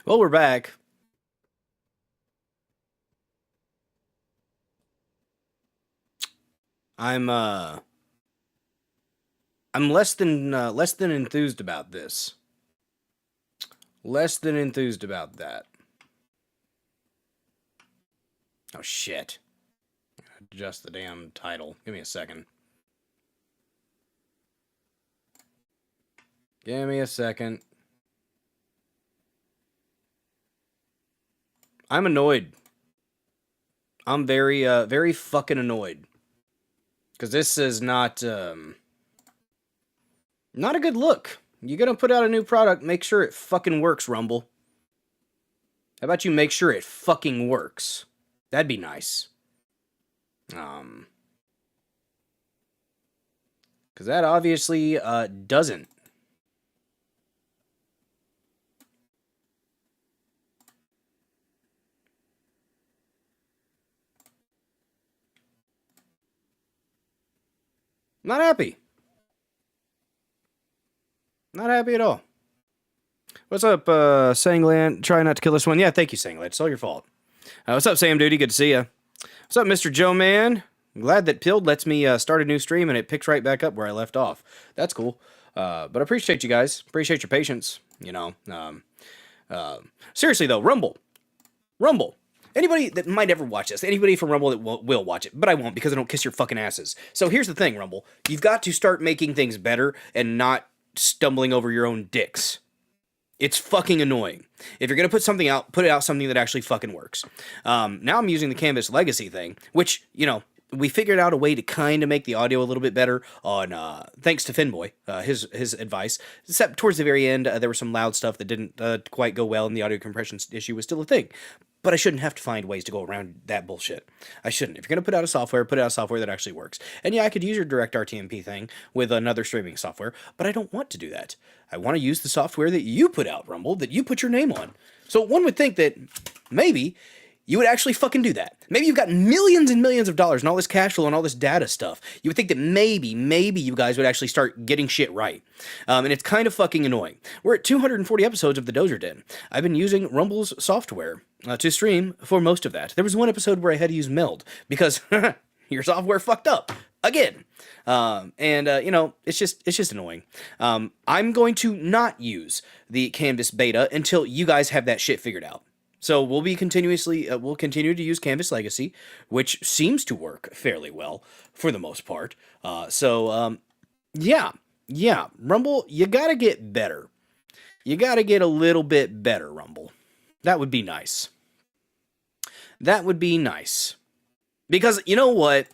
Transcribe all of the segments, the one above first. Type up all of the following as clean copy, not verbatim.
Well, we're back. I'm uh I'm less than enthused about this. Less than enthused about that. Oh shit. Adjust the damn title. Give me a second. Give me a second. I'm annoyed. I'm very fucking annoyed. Cause this is not a good look. You're gonna put out a new product, make sure it fucking works, Rumble. How about you make sure it fucking works? That'd be nice. Cause that obviously doesn't. Not happy. Not happy at all. What's up, Sangland? Try not to kill this one. Yeah, thank you, Sangland. It's all your fault. What's up, Sam Duty? Good to see ya. What's up, Mr. Joe Man? I'm glad that Pilled lets me start a new stream and it picks right back up where I left off. That's cool. But I appreciate you guys. Appreciate your patience. You know. Seriously, though, Rumble. Rumble. Anybody that might ever watch this, anybody from Rumble that will watch it, but I won't because I don't kiss your fucking asses. So here's the thing, Rumble. You've got to start making things better and not stumbling over your own dicks. It's fucking annoying. If you're going to put something out, put it out something that actually fucking works. Now I'm using the Canvas Legacy thing, which, you know, we figured out a way to kind of make the audio a little bit better on, thanks to Finboy, his advice. Except towards the very end, there was some loud stuff that didn't quite go well, and the audio compression issue was still a thing. But I shouldn't have to find ways to go around that bullshit. I shouldn't. If you're going to put out a software, put out software that actually works. And yeah, I could use your direct RTMP thing with another streaming software, but I don't want to do that. I want to use the software that you put out, Rumble, that you put your name on. So one would think that maybe you would actually fucking do that. Maybe you've got millions and millions of dollars and all this cash flow and all this data stuff. You would think that maybe you guys would actually start getting shit right. And it's kind of fucking annoying. We're at 240 episodes of the Dozer Den. I've been using Rumble's software to stream for most of that. There was one episode where I had to use Meld because your software fucked up again. You know, it's just annoying. I'm going to not use the Canvas beta until you guys have that shit figured out. So we'll continue to use Canvas Legacy, which seems to work fairly well for the most part. Yeah, Rumble, you gotta get better. You gotta get a little bit better, Rumble. That would be nice. That would be nice. Because, you know what?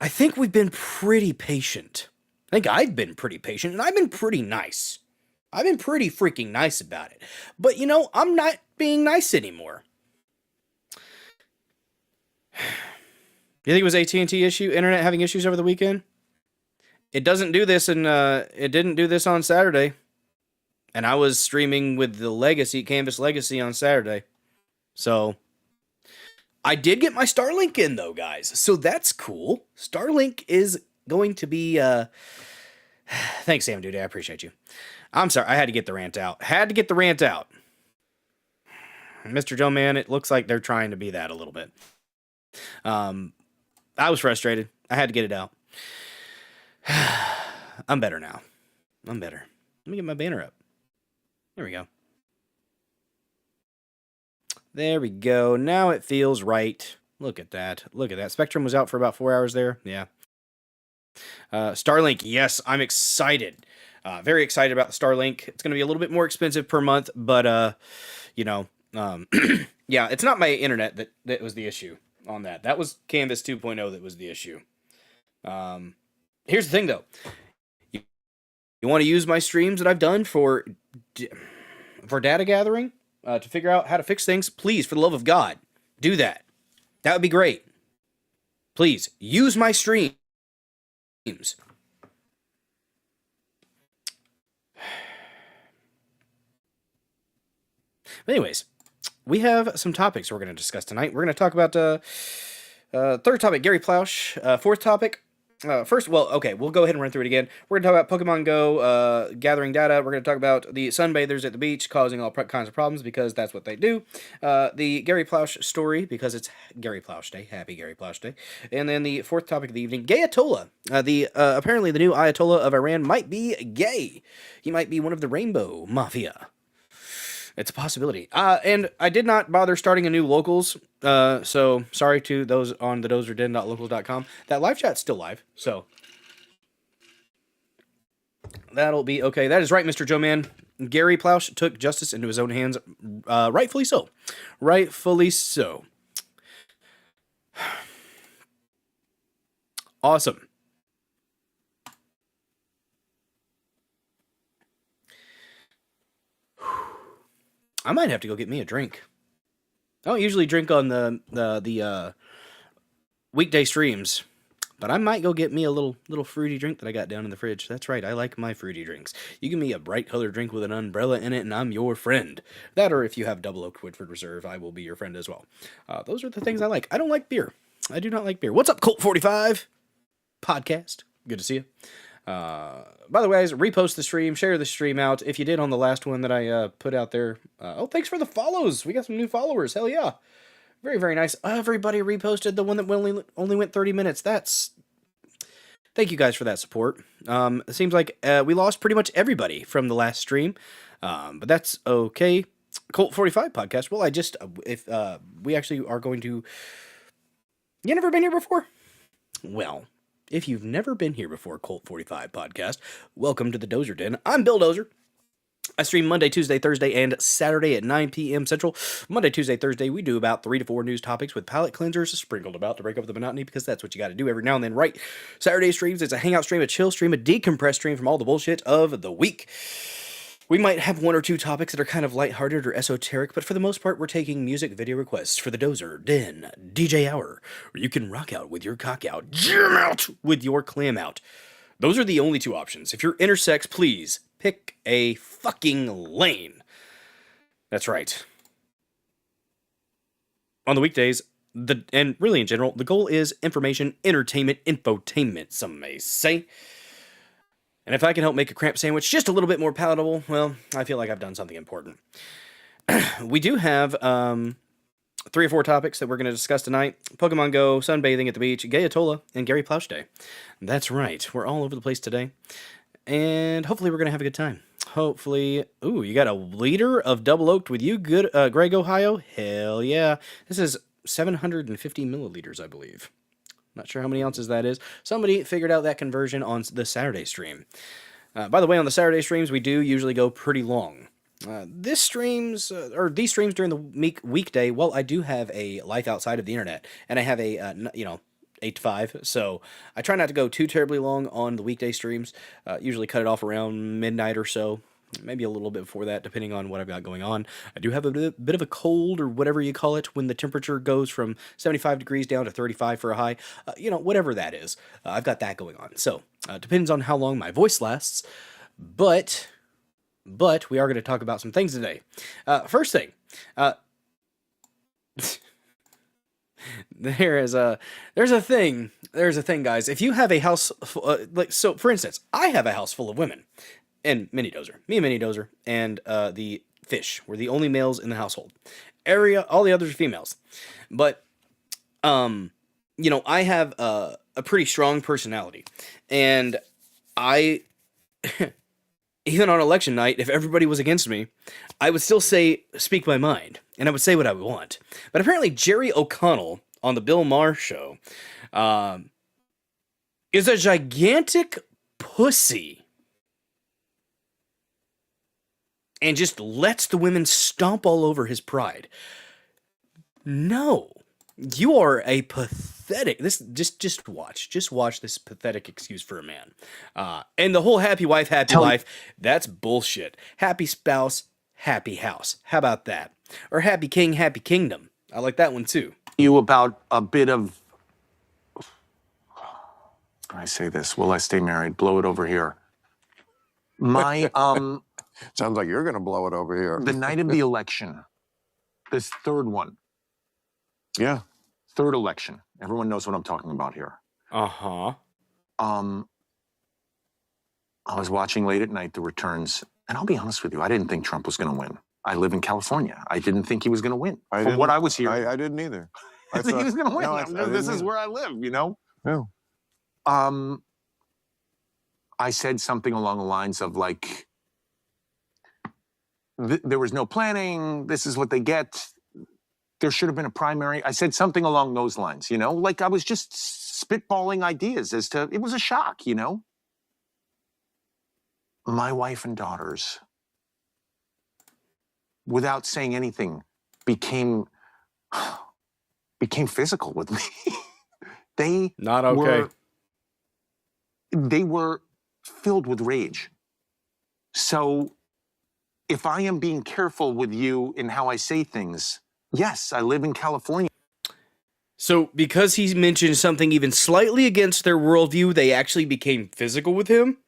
I think we've been pretty patient. I think I've been pretty patient, and I've been pretty nice. I've been pretty freaking nice about it. But, you know, I'm not being nice anymore. You think it was AT&T internet having issues over the weekend? It doesn't do this, and it didn't do this on Saturday. And I was streaming with the Canvas Legacy on Saturday. So I did get my Starlink in, though, guys. So that's cool. Starlink is going to be... Thanks, Sam Dude. I appreciate you. I'm sorry. I had to get the rant out. Mr. Joe Man, it looks like they're trying to be that a little bit. I was frustrated. I had to get it out. I'm better now. I'm better. Let me get my banner up. There we go. There we go. Now it feels right. Look at that. Look at that. Spectrum was out for about 4 hours there. Yeah. Starlink. Yes, I'm excited. Very excited about the Starlink. It's going to be a little bit more expensive per month, but, you know, yeah, it's not my internet that was the issue on that. That was Canvas 2.0 that was the issue. Here's the thing, though. You want to use my streams that I've done for data gathering to figure out how to fix things? Please, for the love of God, do that. That would be great. Please, use my streams. Anyways, we have some topics we're going to discuss tonight. We're going to talk about third topic, Gary Plausch. Fourth topic, First, well, okay, we'll go ahead and run through it again. We're going to talk about Pokemon Go gathering data. We're going to talk about the sunbathers at the beach causing all kinds of problems because that's what they do. The Gary Plausch story because it's Gary Plausch Day. Happy Gary Plausch Day. And then the fourth topic of the evening, Gayatollah. Apparently the new Ayatollah of Iran might be gay. He might be one of the Rainbow Mafia. It's a possibility. And I did not bother starting a new locals, so sorry to those on the dozerden.locals.com. That live chat's still live, so that'll be okay. That is right, Mr. Joe Man. Gary Plausch took justice into his own hands, rightfully so. Rightfully so. Awesome. I might have to go get me a drink. I don't usually drink on the weekday streams, but I might go get me a little fruity drink that I got down in the fridge. That's right, I like my fruity drinks. You give me a bright colored drink with an umbrella in it, and I'm your friend. That, or if you have Double Oak Woodford Reserve, I will be your friend as well. Those are the things I like. I don't like beer. I do not like beer. What's up, Colt 45 podcast? Good to see you. By the way, guys, repost the stream, share the stream out. If you did on the last one that I put out there. Oh, thanks for the follows. We got some new followers. Hell yeah. Very, very nice. Everybody reposted the one that only went 30 minutes. Thank you guys for that support. It seems like we lost pretty much everybody from the last stream, but that's okay. Colt 45 podcast. Well, if we actually are going to... You never been here before? Well... If you've never been here before, Colt 45 podcast, welcome to the Dozer Den. I'm Bill Dozer. I stream Monday, Tuesday, Thursday, and Saturday at 9 p.m. Central. Monday, Tuesday, Thursday, we do about 3 to 4 news topics with palate cleansers sprinkled about to break up the monotony because that's what you got to do every now and then, right? Saturday streams, it's a hangout stream, a chill stream, a decompressed stream from all the bullshit of the week. We might have one or two topics that are kind of lighthearted or esoteric, but for the most part, we're taking music video requests for the Dozer Den DJ Hour, where you can rock out with your cock out, jam out with your clam out. Those are the only two options. If you're intersex, please pick a fucking lane. That's right. On the weekdays, and really in general, the goal is information, entertainment, infotainment, some may say. And if I can help make a cramp sandwich just a little bit more palatable, well, I feel like I've done something important. We do have 3 or 4 topics that we're going to discuss tonight. Pokemon Go, sunbathing at the beach, Gayatollah, and Gary Plausch Day. That's right. We're all over the place today. And hopefully we're going to have a good time. Hopefully... Ooh, you got a liter of Double Oaked with you, good, Greg, Ohio? Hell yeah. This is 750 milliliters, I believe. Not sure how many ounces that is. Somebody figured out that conversion on the Saturday stream. By the way, on the Saturday streams, we do usually go pretty long. These streams during the weekday, well, I do have a life outside of the internet, and I have a 8 to 5, so I try not to go too terribly long on the weekday streams. Usually cut it off around midnight or so. Maybe a little bit before that, depending on what I've got going on. I do have a bit of a cold, or whatever you call it, when the temperature goes from 75 degrees down to 35 for a high. Whatever that is. I've got that going on. So, depends on how long my voice lasts. But we are going to talk about some things today. First thing. There's a thing, guys. If you have a house, for instance, I have a house full of women. And Mini Dozer. Me and Mini Dozer and the fish were the only males in the household. All the others are females. But, I have a pretty strong personality. And even on election night, if everybody was against me, I would still speak my mind. And I would say what I would want. But apparently Jerry O'Connell on the Bill Maher show is a gigantic pussy. And just lets the women stomp all over his pride. No. You are a pathetic... Just watch this pathetic excuse for a man. And the whole happy wife, happy life, that's bullshit. Happy spouse, happy house. How about that? Or happy king, happy kingdom. I like that one too. You about a bit of... I say this, will I stay married? Blow it over here. My, Sounds like you're going to blow it over here. the night of the election, this third one, Yeah. third election, everyone knows what I'm talking about here. Uh-huh. I was watching late at night the returns, and I'll be honest with you, I didn't think Trump was going to win. I live in California. I didn't think he was going to win. From what I was hearing, I didn't either. I think he was going to win. No, I This didn't is where I live, you know? No. I said something along the lines of like, there was no planning. This is what they get. There should have been a primary. I said something along those lines, you know? Like I was just spitballing ideas as to, it was a shock, you know? My wife and daughters, without saying anything, became physical with me. They Not okay. They were filled with rage. So if I am being careful with you in how I say things, yes, I live in California. So because he mentioned something even slightly against their worldview, they actually became physical with him?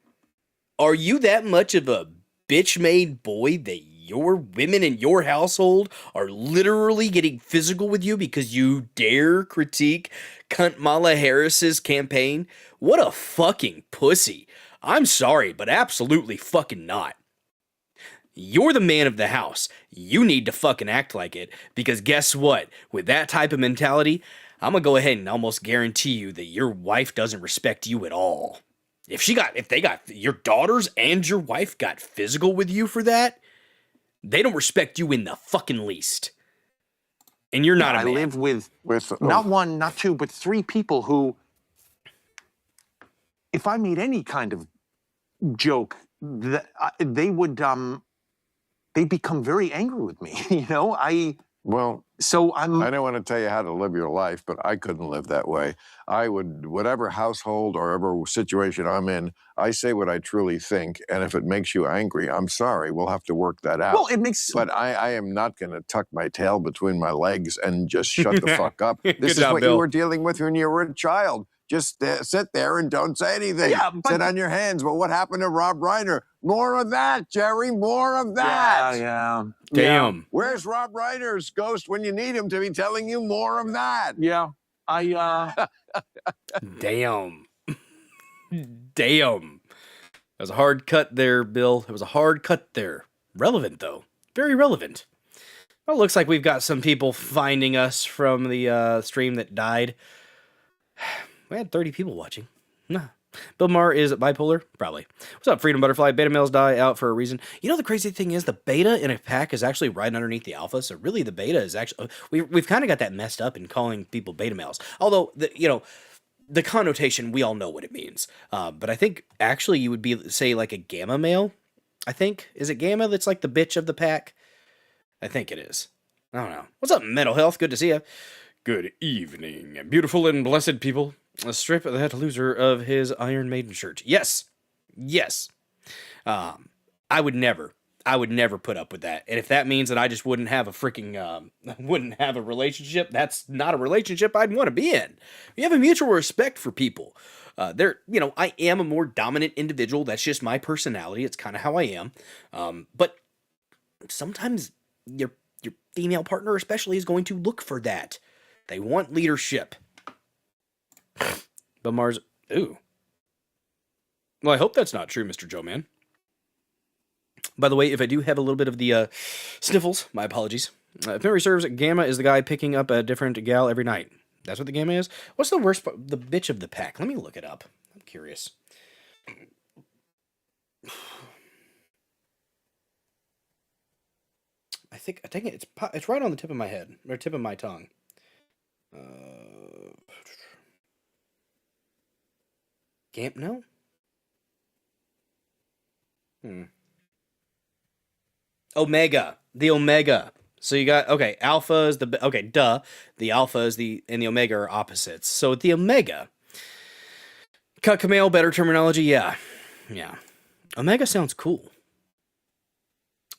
Are you that much of a bitch-made boy that your women in your household are literally getting physical with you because you dare critique cunt Mala Harris's campaign? What a fucking pussy. I'm sorry, but absolutely fucking not. You're the man of the house. You need to fucking act like it, because guess what? With that type of mentality, I'm gonna go ahead and almost guarantee you that your wife doesn't respect you at all. If they got your daughters and your wife got physical with you for that, they don't respect you in the fucking least. And you're not a man. I live with not one, not two, but three people who, if I made any kind of joke, they would they become very angry with me. You know, I don't want to tell you how to live your life, but I couldn't live that way. I would, whatever household or whatever situation I'm in, I say what I truly think, and if it makes you angry, I'm sorry. We'll have to work that out. Well, it makes. But I am not going to tuck my tail between my legs and just shut the fuck up. This Good is job, what Bill. you were dealing with when you were a child. Just sit there and don't say anything. Yeah, but- Sit on your hands. Well, what happened to Rob Reiner? More of that, Jerry. More of that. Yeah. Damn. Where's Rob Reiner's ghost when you need him to be telling you more of that? Yeah. Damn. Damn. That was a hard cut there, Bill. It was a hard cut there. Relevant, though. Very relevant. Well, it looks like we've got some people finding us from the stream that died. We had 30 people watching. Nah. Bill Maher is bipolar? Probably. What's up, Freedom Butterfly? Beta males die out for a reason. You know, the crazy thing is the beta in a pack is actually right underneath the alpha, so really the beta is actually... We've kind of got that messed up in calling people beta males. Although, the connotation, we all know what it means. But I think actually you would be, say, like a gamma male, I think. Is it gamma that's like the bitch of the pack? I think it is. I don't know. What's up, Mental Health? Good to see you. Good evening, beautiful and blessed people. Strip that loser of his Iron Maiden shirt. Yes. Yes. I would never put up with that. And if that means that I just wouldn't have a freaking, wouldn't have a relationship, that's not a relationship I'd want to be in. You have a mutual respect for people. I am a more dominant individual. That's just my personality. It's kind of how I am. But sometimes your female partner especially is going to look for that. They want leadership. But Mars, ooh. Well, I hope that's not true, Mr. Joe Man. By the way, if I do have a little bit of the sniffles, my apologies. If memory serves, Gamma is the guy picking up a different gal every night. That's what the Gamma is? What's the worst part? The bitch of the pack. Let me look it up. I'm curious. I think it's right on the tip of my head, or tip of my tongue. No? Omega. The Omega. So you got, okay, alpha is the, okay, duh. The alpha is and the omega are opposites. So the omega. Cut Kamel, better terminology, yeah. Yeah. Omega sounds cool.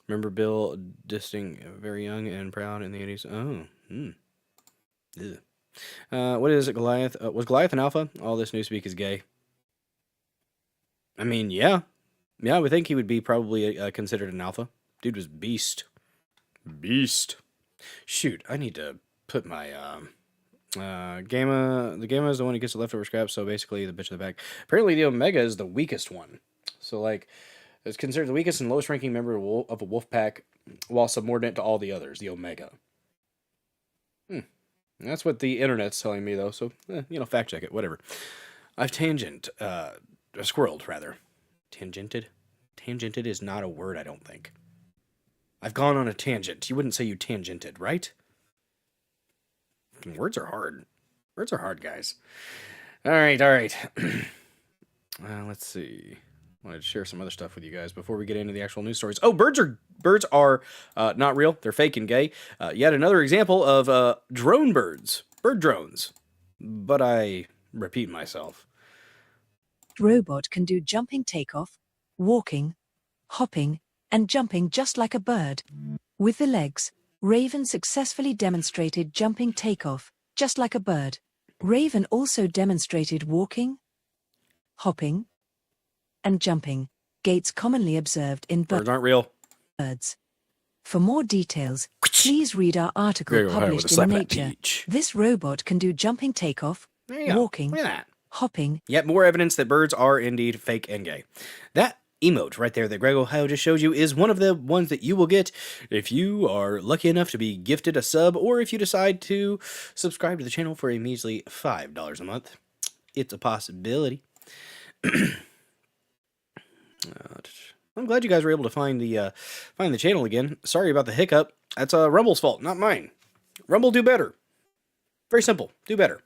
Remember Bill dissing very young and proud in the 80s? Oh, Ugh. What is it, Goliath? Was Goliath an alpha? All this newspeak is gay. I mean, yeah. Yeah, I would think he would be probably considered an alpha. Dude was beast. Beast. Shoot, I need to put my The Gamma is the one who gets the leftover scraps, so basically the bitch of the bag. Apparently the Omega is the weakest one. So, like, it's considered the weakest and lowest ranking member of a wolf pack, while subordinate to all the others, the Omega. That's what the internet's telling me, though, so, fact check it, whatever. I've squirreled, rather. Tangented? Tangented is not a word, I don't think. I've gone on a tangent. You wouldn't say you tangented, right? Words are hard. Words are hard, guys. All right. Let's see. I wanted to share some other stuff with you guys before we get into the actual news stories. Oh, birds are not real. They're fake and gay. Yet another example of drone birds. Bird drones. But I repeat myself. Robot can do jumping takeoff, walking, hopping, and jumping just like a bird. With the legs, Raven successfully demonstrated jumping takeoff, just like a bird. Raven also demonstrated walking, hopping, and jumping, gaits commonly observed in Birds aren't real. birds. For more details, please read our article published in Nature. This robot can do jumping takeoff, walking, hopping. Yet more evidence that birds are indeed fake and gay. That emote right there that Greg Ohio just showed you is one of the ones that you will get if you are lucky enough to be gifted a sub, or if you decide to subscribe to the channel for a measly $5 a month. It's a possibility. I'm glad you guys were able to find the channel again. Sorry about the hiccup. That's Rumble's fault, not mine. Rumble, do better. Very simple. Do better.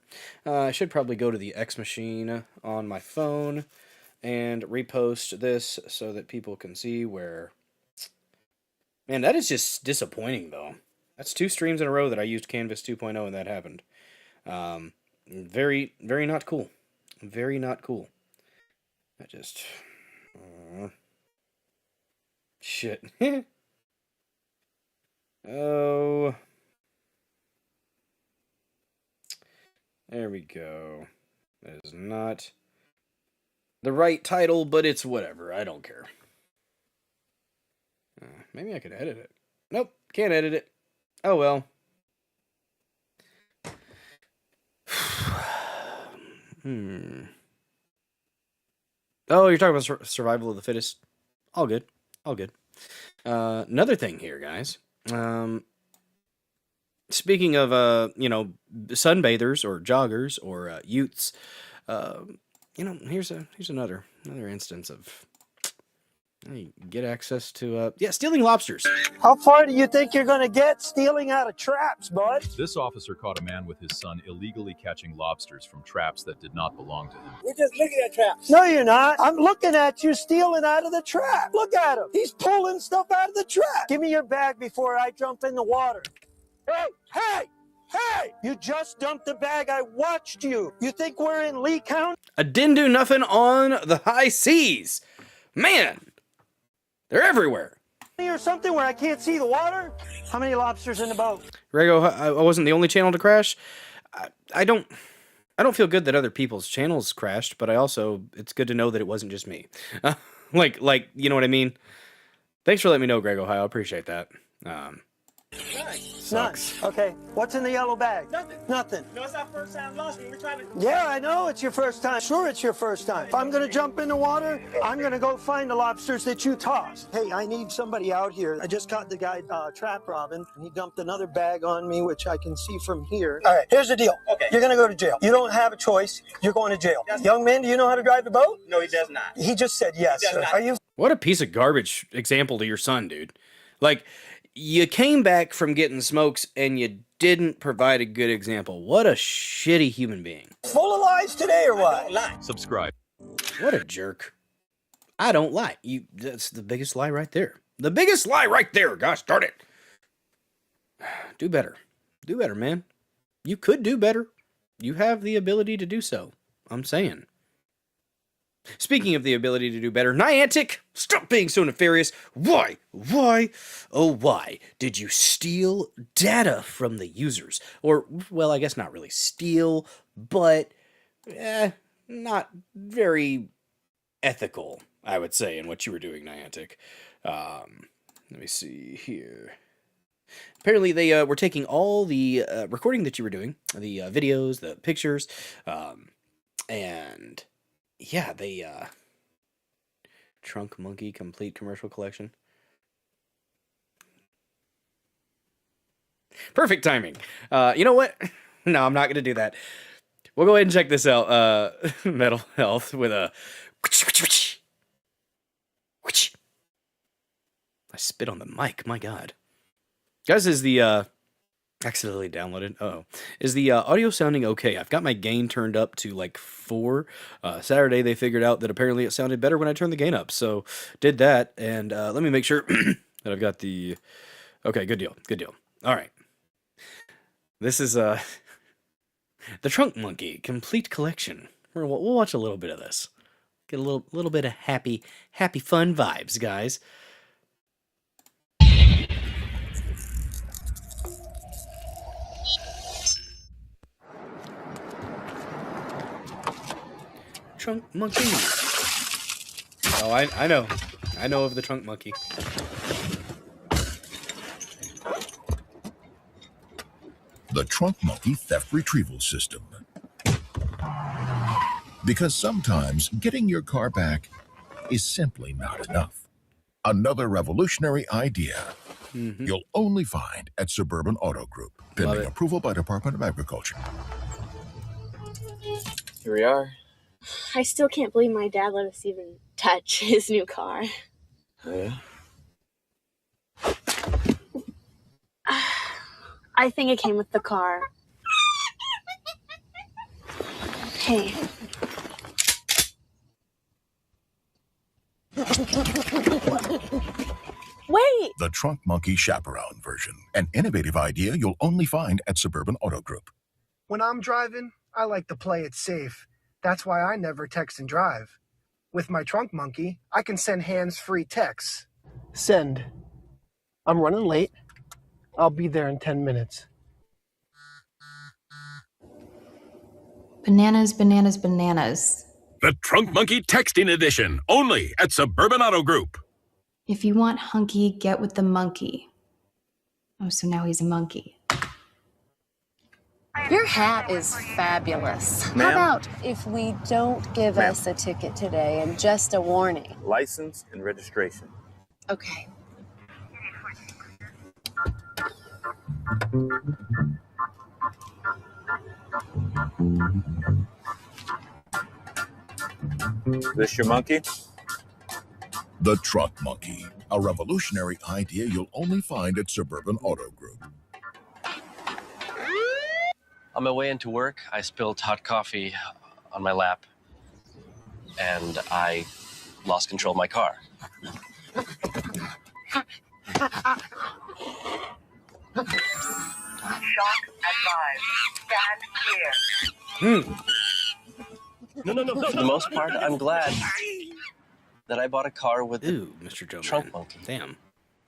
I should probably go to the X machine on my phone and repost this so that people can see where... Man, that is just disappointing, though. That's 2 streams in a row that I used Canvas 2.0 and that happened. Very, very not cool. Very not cool. I just... shit. Oh... There we go. That is not the right title, but it's whatever. I don't care. Maybe I could edit it. Nope, can't edit it. Oh well. Oh, you're talking about survival of the fittest. All good. All good. Another thing here, guys. Speaking of, sunbathers or joggers or utes, here's another instance of you get access to stealing lobsters. How far do you think you're going to get stealing out of traps, bud? This officer caught a man with his son illegally catching lobsters from traps that did not belong to him. We're just looking at traps. No, you're not. I'm looking at you stealing out of the trap. Look at him. He's pulling stuff out of the trap. Give me your bag before I jump in the water. Hey! You just dumped the bag. I watched you. You think we're in Lee County? I didn't do nothing on the high seas. Man, they're everywhere. Or something where I can't see the water? How many lobsters in the boat? Rego, I wasn't the only channel to crash. I don't feel good that other people's channels crashed, but it's good to know that it wasn't just me. Like, you know what I mean? Thanks for letting me know, Greg Ohio. I appreciate that. Sucks. None. Okay. What's in the yellow bag? Nothing. No, it's our first time lost. We're trying to... Yeah, I know it's your first time. Sure, it's your first time. If I'm going to jump in the water, I'm going to go find the lobsters that you tossed. Hey, I need somebody out here. I just caught the guy trap robbing. He dumped another bag on me, which I can see from here. All right, here's the deal. Okay. You're going to go to jail. You don't have a choice. You're going to jail. Young man, do you know how to drive the boat? No, he does not. He just said yes. Are you? What a piece of garbage example to your son, dude. Like... You came back from getting smokes and you didn't provide a good example. What a shitty human being. Full of lies today or what? I don't lie. Subscribe. What a jerk. I don't lie. That's the biggest lie right there. The biggest lie right there. Gosh darn it. Do better. Do better, man. You could do better. You have the ability to do so. I'm saying. Speaking of the ability to do better, Niantic, stop being so nefarious. Why did you steal data from the users? Or, well, I guess not really steal, but not very ethical, I would say, in what you were doing, Niantic. Let me see here. Apparently, they were taking all the recording that you were doing, the videos, the pictures, and yeah, they Trunk Monkey Complete Commercial Collection. Perfect timing. You know what? No, I'm not going to do that. We'll go ahead and check this out. Mental Health with a... I spit on the mic. My God. Guys, is the... accidentally downloaded. Uh-oh. Is the audio sounding okay? I've got my gain turned up to like 4. Saturday, they figured out that apparently it sounded better when I turned the gain up. So, did that. And let me make sure that I've got the... Okay, good deal. Good deal. All right. This is the Trunk Monkey Complete Collection. We'll watch a little bit of this. Get a little bit of happy fun vibes, guys. Trunk Monkey. Oh, I know. I know of the Trunk Monkey. The Trunk Monkey Theft Retrieval System. Because sometimes getting your car back is simply not enough. Another revolutionary idea you'll only find at Suburban Auto Group, pending approval by Department of Agriculture. Here we are. I still can't believe my dad let us even touch his new car. Oh, yeah? I think it came with the car. Hey. Wait! The Trunk Monkey Chaperone version, an innovative idea you'll only find at Suburban Auto Group. When I'm driving, I like to play it safe. That's why I never text and drive. With my Trunk Monkey, I can send hands-free texts. Send. I'm running late. I'll be there in 10 minutes. Bananas, bananas, bananas. The Trunk Monkey Texting Edition, only at Suburban Auto Group. If you want hunky, get with the monkey. Oh, so now he's a monkey. Your hat is fabulous. How about if we don't give us a ticket today and just a warning? License and registration. Okay. This your monkey? The Trunk Monkey, a revolutionary idea you'll only find at Suburban Auto Group. On my way into work, I spilled hot coffee on my lap, and I lost control of my car. Shock advised. Stand clear. No. For the most part, I'm glad that I bought a car with the Mr. Joe Trunk Monkey. Damn.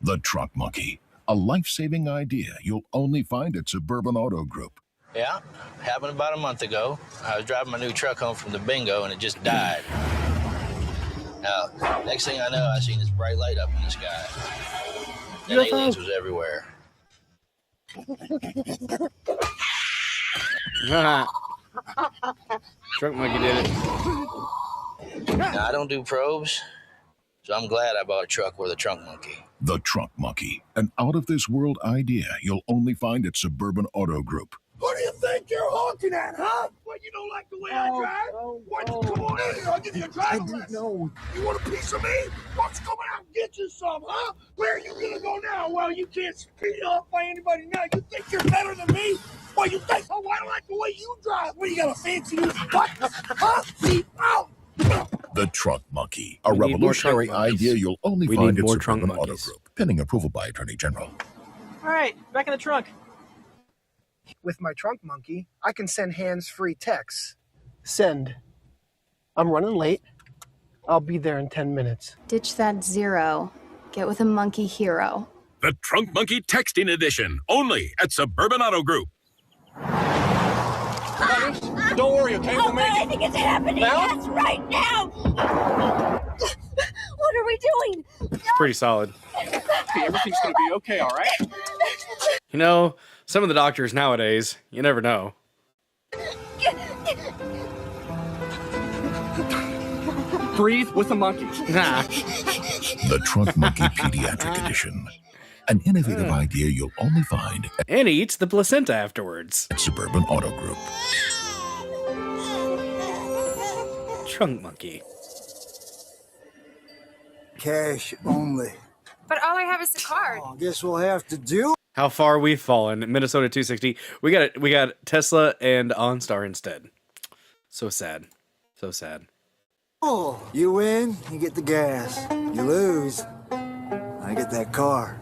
The Trunk Monkey, a life-saving idea you'll only find at Suburban Auto Group. Yeah, happened about a month ago. I was driving my new truck home from the bingo and it just died. Now, next thing I know, I seen this bright light up in the sky. And aliens was everywhere. Trunk Monkey did it. Now, I don't do probes, so I'm glad I bought a truck with a Trunk Monkey. The Trunk Monkey, an out-of-this-world idea you'll only find at Suburban Auto Group. What do you think you're honking at, huh? What, you don't like the way I drive? What? Come on in here, I'll give you a driver's lesson. You want a piece of me? Why don't you come out and get you some, huh? Where are you gonna go now? Well, you can't speed up by anybody now. You think you're better than me? What, you think, oh, I don't like the way you drive. What, you got a fancy new what? Huh? Seat out! The Trunk Monkey, a revolutionary idea you'll only find at Suburban Auto Group, pending approval by Attorney General. All right, back in the trunk. With my Trunk Monkey, I can send hands-free texts. Send. I'm running late. I'll be there in 10 minutes. Ditch that 0. Get with a monkey hero. The Trunk Monkey Texting Edition, only at Suburban Auto Group. Don't worry, okay? Oh, I think it's happening. Yes, right now. What are we doing? It's pretty solid. What happy. Everything's gonna be okay, all right? You know, some of the doctors nowadays, you never know. Breathe with a monkey. The Trunk Monkey Pediatric Edition. An innovative idea you'll only find And he eats the placenta afterwards. at Suburban Auto Group. Trunk monkey. Cash only. But all I have is the card. I guess we'll have to do. How far we've fallen. Minnesota 260. We got Tesla and OnStar instead. So sad. So sad. Oh, you win, you get the gas. You lose, I get that car.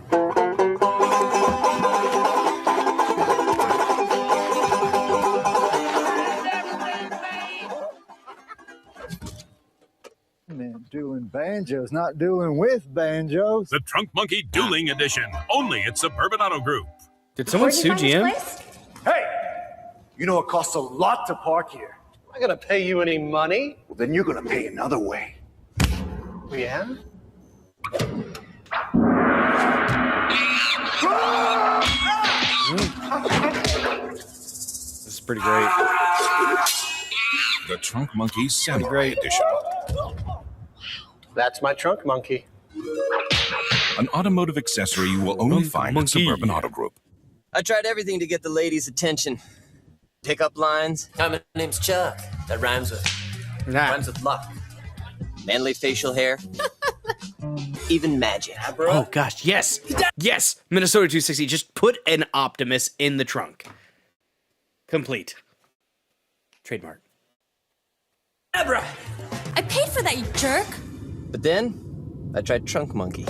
Man, dueling banjos, not dueling with banjos. The Trunk Monkey Dueling Edition, only at Suburban Auto Group. Did someone sue GM? Hey, you know it costs a lot to park here. Am I gonna pay you any money? Well, then you're gonna pay another way. Yeah? This is pretty great. The Trunk Monkey Samurai Edition. That's my trunk monkey. An automotive accessory you will only find at Suburban Auto Group. I tried everything to get the ladies' attention. Pickup lines. Hi, my name's Chuck. That rhymes with luck. Manly facial hair. Even magic. Oh gosh, yes. Yes. Minnesota 260. Just put an Optimus in the trunk. Complete. Trademark. Abra! I paid for that, you jerk. But then, I tried trunk monkey.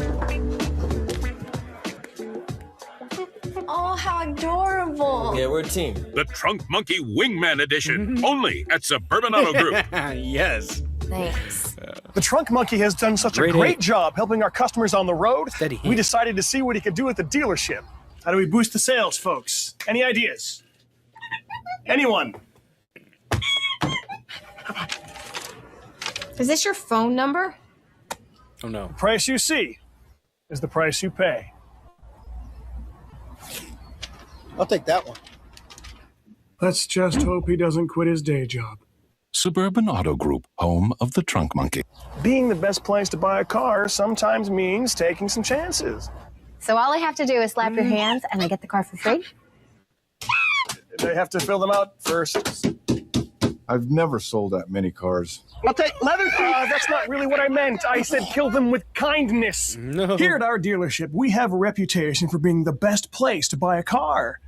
Oh, how adorable. Yeah, we're a team. The Trunk Monkey Wingman Edition, only at Suburban Auto Group. Yes. Thanks. The Trunk Monkey has done such a great job helping our customers on the road. We decided to see what he could do at the dealership. How do we boost the sales, folks? Any ideas? Anyone? Is this your phone number? Oh no. The price you see is the price you pay. I'll take that one. Let's just hope he doesn't quit his day job. Suburban Auto Group, home of the Trunk Monkey. Being the best place to buy a car sometimes means taking some chances. So all I have to do is slap your hands and I get the car for free? They have to fill them out first. I've never sold that many cars. I'll take leather. That's not really what I meant. I said kill them with kindness. No. Here at our dealership, we have a reputation for being the best place to buy a car.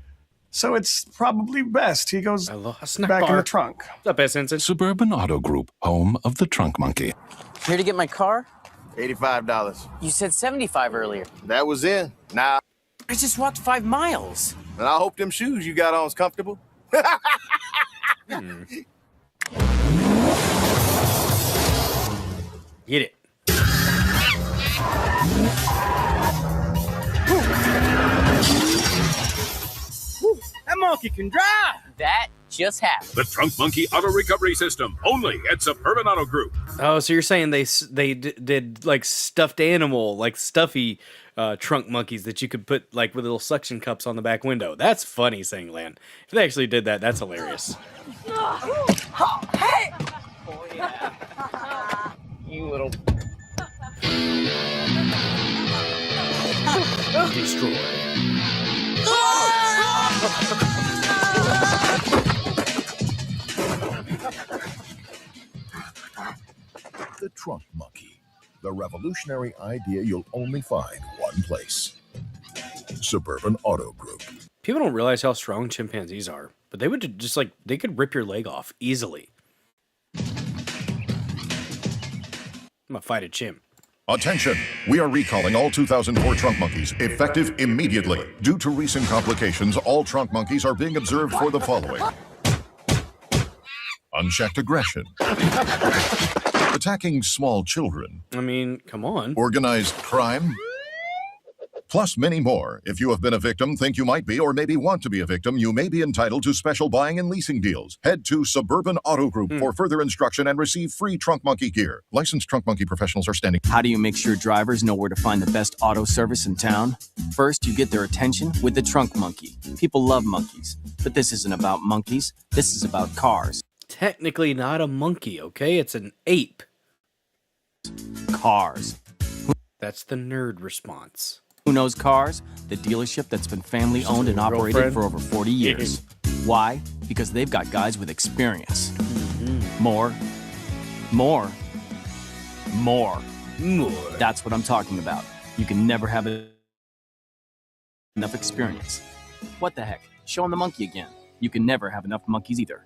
So it's probably best he goes back in the trunk. What's up, Essence? Suburban Auto Group, home of the Trunk Monkey. Here to get my car? $85. You said $75 earlier. That was in. Nah. I just walked 5 miles. And I hope them shoes you got on is comfortable. Get it. That monkey can drive. That just happened. The Trunk Monkey Auto Recovery System, only at Suburban Auto Group. Oh, so you're saying they did like stuffed animal, like stuffy trunk monkeys that you could put like with little suction cups on the back window. That's funny, Singland. If they actually did that, that's hilarious. Hey! Oh, yeah. You little... Destroy. The Trunk Monkey. The revolutionary idea you'll only find one place. Suburban Auto Group. People don't realize how strong chimpanzees are, but they would just like, they could rip your leg off easily. I'm gonna fight a chimp. Attention! We are recalling all 2004 Trunk Monkeys, effective immediately. Due to recent complications, all Trunk Monkeys are being observed for the following. Unchecked aggression. Attacking small children. I mean, come on. Organized crime. plus many more. If you have been a victim, think you might be, or maybe want to be a victim, you may be entitled to special buying and leasing deals. Head to Suburban Auto Group for further instruction and receive free Trunk Monkey gear. Licensed Trunk Monkey professionals are standing. How do you make sure drivers know where to find the best auto service in town? First, you get their attention with the Trunk Monkey. People love monkeys, but this isn't about monkeys. This is about cars. Technically not a monkey, okay? It's an ape. Cars. That's the nerd response. Who knows cars? The dealership that's been family owned and operated for over 40 years. Why? Because they've got guys with experience. More. That's what I'm talking about. You can never have enough experience. What the heck? Show them the monkey again. You can never have enough monkeys either.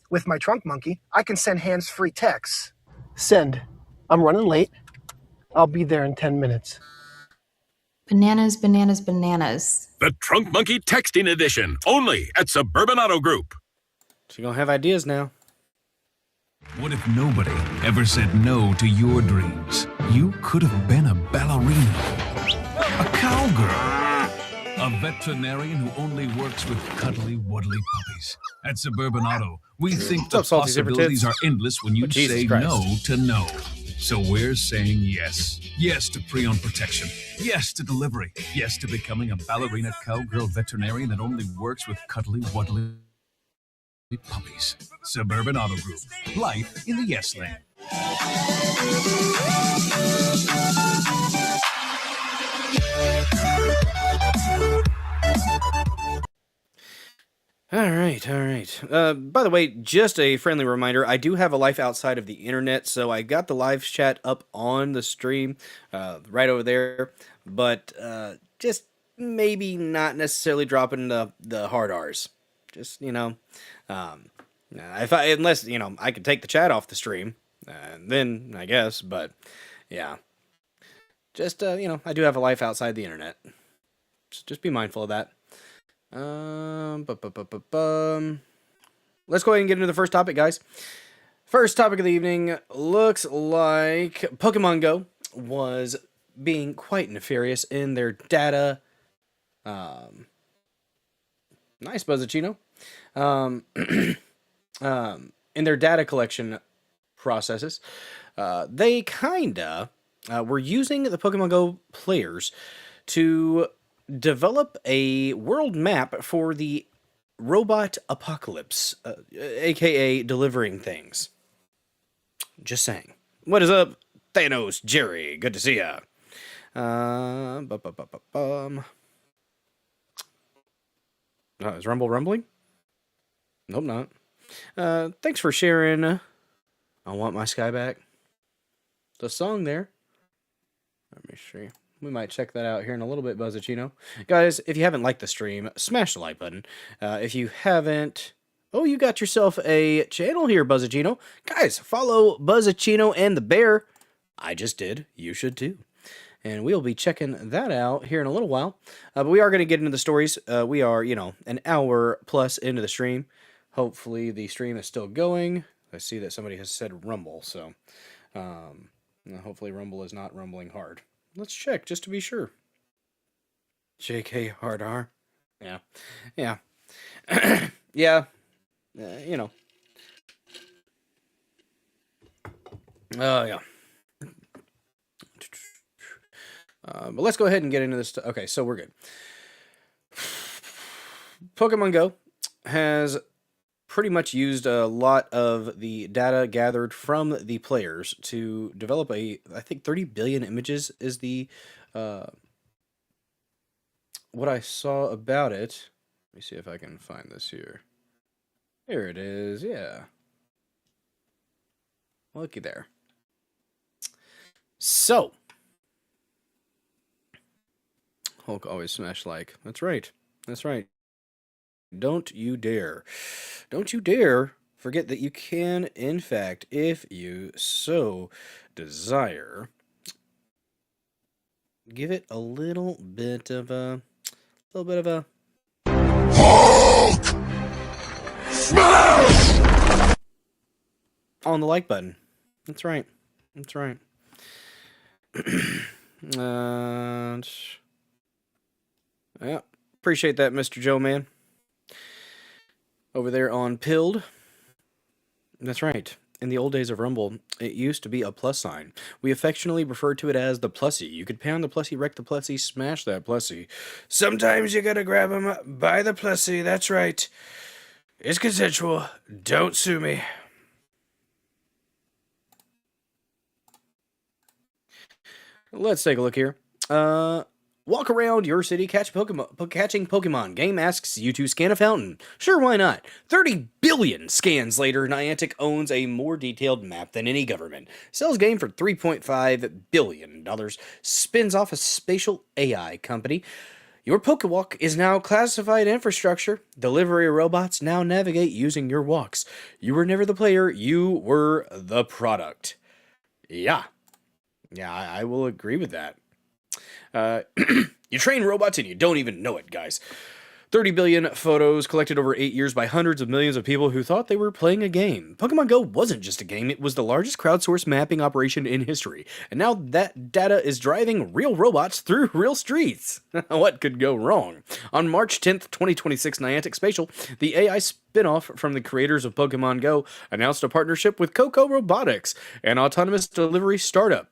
With my trunk monkey, I can send hands-free texts. Send. I'm running late. I'll be there in 10 minutes. Bananas, bananas, bananas. The Trunk Monkey Texting Edition, only at Suburban Auto Group. So you're going to have ideas now. What if nobody ever said no to your dreams? You could have been a ballerina, a cowgirl, a veterinarian who only works with cuddly, wuddly puppies. At Suburban Auto, we think the possibilities are endless when you say no to no. So we're saying yes. Yes to pre-owned protection. Yes to delivery. Yes to becoming a ballerina cowgirl veterinarian that only works with cuddly, wuddly puppies. Suburban Auto Group. Life in the yes lane. All right. By the way, just a friendly reminder, I do have a life outside of the internet, so I got the live chat up on the stream right over there, but just maybe not necessarily dropping the hard R's. Just, unless, I could take the chat off the stream, then I guess, but yeah. Just, I do have a life outside the internet. Just be mindful of that. Let's go ahead and get into the first topic, guys. First topic of the evening looks like Pokemon Go was being quite nefarious in their data. Nice, Buzzacino. In their data collection processes, they kinda were using the Pokemon Go players to develop a world map for the robot apocalypse, aka delivering things. Just saying. What is up, Thanos, Jerry? Good to see ya. Is Rumble rumbling? Nope, not. Thanks for sharing. I Want My Sky Back. The song there. Let me see. We might check that out here in a little bit, Buzzacino. Guys, if you haven't liked the stream, smash the like button. If you haven't... Oh, you got yourself a channel here, Buzzacino. Guys, follow Buzzacino and the Bear. I just did. You should too. And we'll be checking that out here in a little while. But we are going to get into the stories. We are, an hour plus into the stream. Hopefully the stream is still going. I see that somebody has said rumble, so hopefully rumble is not rumbling hard. Let's check just to be sure. JK hard R. Yeah. Yeah. Yeah. Yeah. But let's go ahead and get into this. Okay, so we're good. Pokemon Go has pretty much used a lot of the data gathered from the players to develop I think 30 billion images is the, what I saw about it. Let me see if I can find this here. Here it is, yeah. Looky there. So. Hulk always smash like. That's right. That's right. Don't you dare. Don't you dare forget that you can, in fact, if you so desire, give it a little bit of a Hulk smash on the like button. That's right. That's right. Yeah, appreciate that, Mr. Joe Man. Over there on Pilled. That's right. In the old days of Rumble, it used to be a plus sign. We affectionately referred to it as the plussy. You could pound the plussy, wreck the plussy, smash that plussy. Sometimes you gotta grab him by the plussy. That's right. It's consensual. Don't sue me. Let's take a look here. Walk around your city, catching Pokemon. Game asks you to scan a fountain. Sure, why not? 30 billion scans later, Niantic owns a more detailed map than any government. Sells game for $3.5 billion. Spins off a spatial AI company. Your Pokewalk is now classified infrastructure. Delivery robots now navigate using your walks. You were never the player, you were the product. Yeah. Yeah, I will agree with that. You train robots and you don't even know it, guys. 30 billion photos collected over 8 years by hundreds of millions of people who thought they were playing a game. Pokemon Go wasn't just a game, it was the largest crowdsourced mapping operation in history. And now that data is driving real robots through real streets. What could go wrong? On March 10th, 2026, Niantic Spatial, the AI spin-off from the creators of Pokemon Go, announced a partnership with Coco Robotics, an autonomous delivery startup.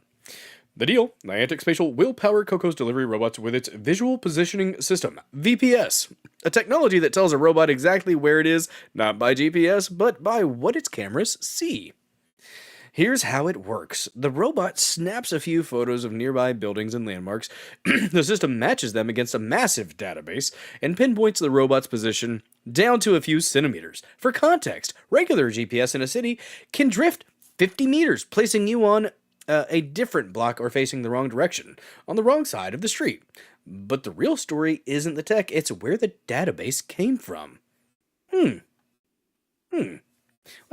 The deal, Niantic Spatial will power Coco's delivery robots with its Visual Positioning System, VPS, a technology that tells a robot exactly where it is, not by GPS, but by what its cameras see. Here's how it works. The robot snaps a few photos of nearby buildings and landmarks. The system matches them against a massive database and pinpoints the robot's position down to a few centimeters. For context, regular GPS in a city can drift 50 meters, placing you on a different block or facing the wrong direction, on the wrong side of the street. But the real story isn't the tech, it's where the database came from. What's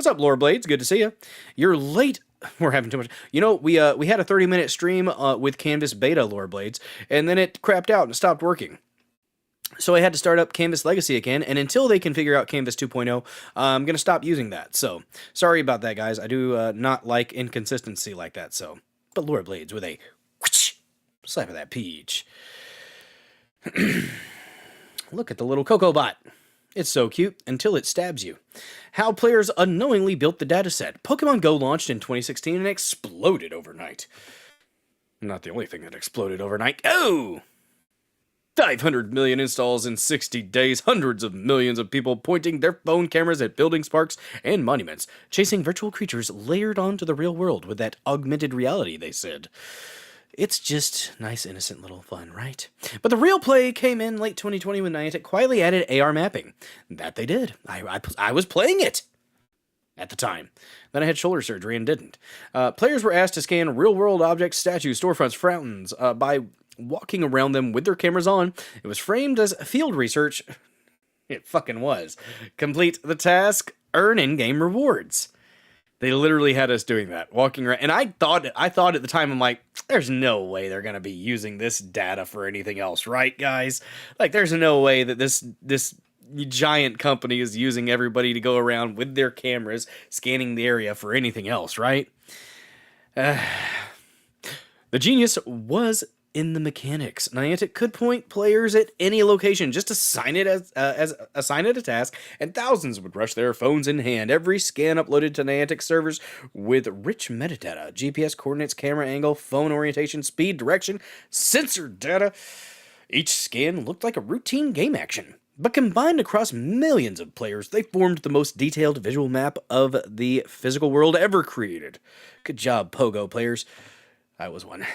up, Lore Blades? Good to see you. You're late. We're having too much. You know, we had a 30-minute stream with Canvas Beta, Lore Blades, and then it crapped out and stopped working. So I had to start up Canvas Legacy again, and until they can figure out Canvas 2.0, I'm going to stop using that. So, sorry about that, guys. I do not like inconsistency like that, so. But Lore Blades with a whoosh, slap of that peach. Look at the little Coco bot. It's so cute until it stabs you. How players unknowingly built the dataset. Pokemon Go launched in 2016 and exploded overnight. Not the only thing that exploded overnight. Oh! 500 million installs in 60 days, hundreds of millions of people pointing their phone cameras at buildings, parks, and monuments, chasing virtual creatures layered onto the real world with that augmented reality, they said. It's just nice, innocent little fun, right? But the real play came in late 2020 when Niantic quietly added AR mapping. That they did. I was playing it at the time. Then I had shoulder surgery and didn't. Players were asked to scan real-world objects, statues, storefronts, fountains, by walking around them with their cameras on. It was framed as field research. It fucking was. Complete the task, earn in-game rewards. They literally had us doing that, walking around. And I thought at the time, I'm like, there's no way they're going to be using this data for anything else, right, guys? Like, there's no way that this giant company is using everybody to go around with their cameras, scanning the area for anything else, right? The genius was in the mechanics. Niantic could point players at any location, just assign it assign it a task, and thousands would rush their phones in hand. Every scan uploaded to Niantic servers with rich metadata, GPS coordinates, camera angle, phone orientation, speed, direction, sensor data. Each scan looked like a routine game action, but combined across millions of players, they formed the most detailed visual map of the physical world ever created. Good job, Pogo players. I was one.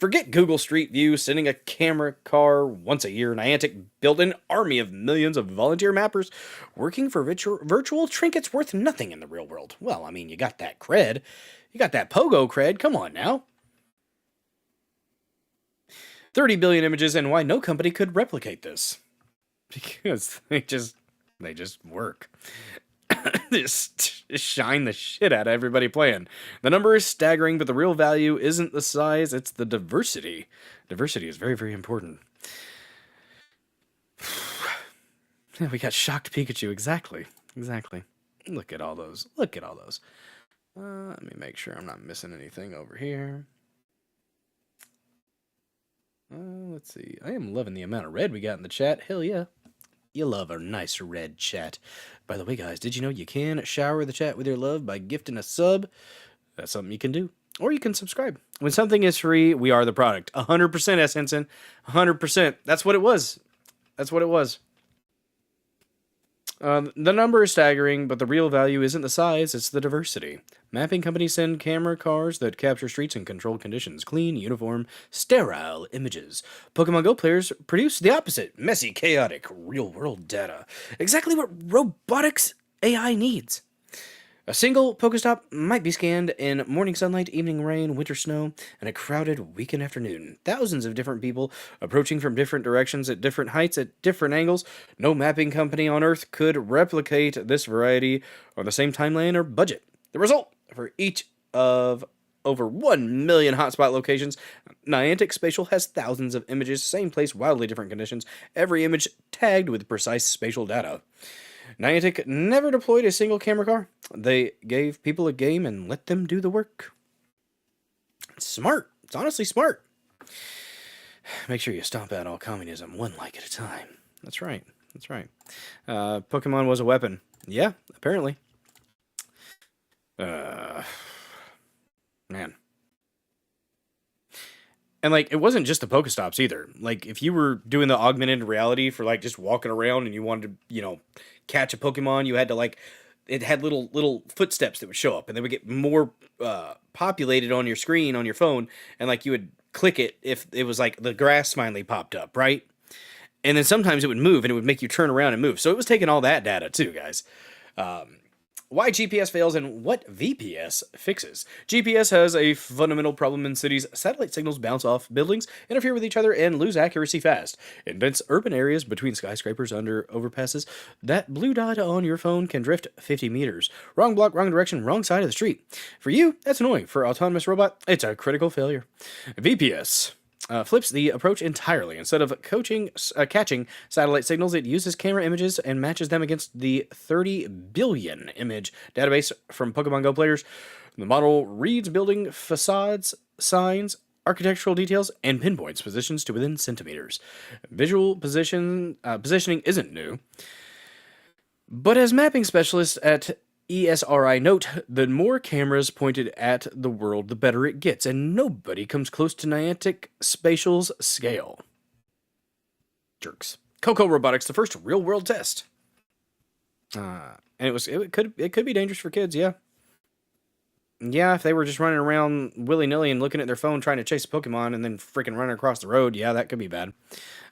Forget Google Street View, sending a camera car once a year. Niantic built an army of millions of volunteer mappers working for virtual trinkets worth nothing in the real world. Well, I mean, you got that cred. You got that Pogo cred. Come on now. 30 billion images, and why no company could replicate this. Because they just work. Just shine the shit out of everybody playing. The number is staggering, but the real value isn't the size, it's the diversity. Diversity is very, very important. Yeah, we got shocked Pikachu. Exactly. Look at all those. Let me make sure I'm not missing anything over here. Let's see. I am loving the amount of red we got in the chat. Hell yeah. You love a nice red chat. By the way, guys, did you know you can shower the chat with your love by gifting a sub? That's something you can do. Or you can subscribe. When something is free, we are the product. 100%, S. Henson. 100%. That's what it was. That's what it was. The number is staggering, but the real value isn't the size, it's the diversity. Mapping companies send camera cars that capture streets in controlled conditions, clean, uniform, sterile images. Pokemon Go players produce the opposite, messy, chaotic, real-world data. Exactly what robotics AI needs. A single Pokestop might be scanned in morning sunlight, evening rain, winter snow, and a crowded weekend afternoon. Thousands of different people approaching from different directions at different heights at different angles. No mapping company on Earth could replicate this variety on the same timeline or budget. The result, for each of over 1 million hotspot locations, Niantic Spatial has thousands of images, same place, wildly different conditions, every image tagged with precise spatial data. Niantic never deployed a single camera car. They gave people a game and let them do the work. It's smart. It's honestly smart. Make sure you stomp out all communism one like at a time. That's right. That's right. Pokemon was a weapon. Yeah, apparently. Man. And, like, it wasn't just the Pokestops either. Like, if you were doing the augmented reality for, like, just walking around and you wanted to, you know, catch a Pokemon, you had to, like, it had little footsteps that would show up, and they would get more populated on your screen, on your phone, and, like, you would click it if it was, like, the grass smiley popped up, right? And then sometimes it would move, and it would make you turn around and move. So it was taking all that data, too, guys. Why GPS fails and what VPS fixes. GPS has a fundamental problem in cities. Satellite signals bounce off buildings, interfere with each other, and lose accuracy fast. In dense urban areas between skyscrapers under overpasses, that blue dot on your phone can drift 50 meters. Wrong block, wrong direction, wrong side of the street. For you, that's annoying. For autonomous robot, it's a critical failure. VPS flips the approach entirely. Instead of catching satellite signals, it uses camera images and matches them against the 30 billion image database from Pokemon Go players. The model reads building facades, signs, architectural details, and pinpoints positions to within centimeters. Visual positioning isn't new, but as mapping specialists at ESRI note, the more cameras pointed at the world, the better it gets, and nobody comes close to Niantic Spatial's scale. Jerks. Coco Robotics, the first real-world test. And it could be dangerous for kids, yeah. Yeah, if they were just running around willy-nilly and looking at their phone trying to chase a Pokemon and then freaking running across the road, yeah, that could be bad.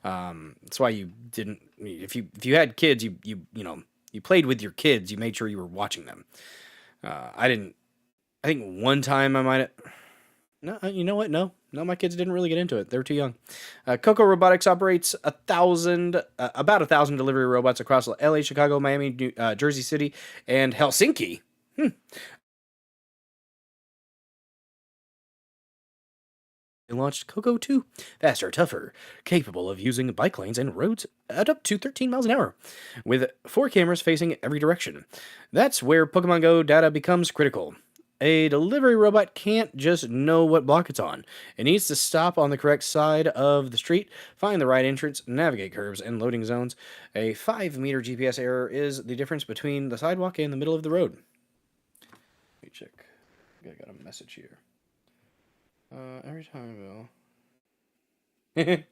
That's why you didn't. If you had kids, you played with your kids. You made sure you were watching them. I didn't. I think one time I might have. No, you know what? No, my kids didn't really get into it. They were too young. Coco Robotics operates about 1,000 delivery robots across LA, Chicago, Miami, Jersey City, and Helsinki. They launched Coco 2, faster, tougher, capable of using bike lanes and roads at up to 13 miles an hour, with 4 cameras facing every direction. That's where Pokemon Go data becomes critical. A delivery robot can't just know what block it's on. It needs to stop on the correct side of the street, find the right entrance, navigate curves and loading zones. A 5-meter GPS error is the difference between the sidewalk and the middle of the road. Let me check. I got a message here. Every time, Bill.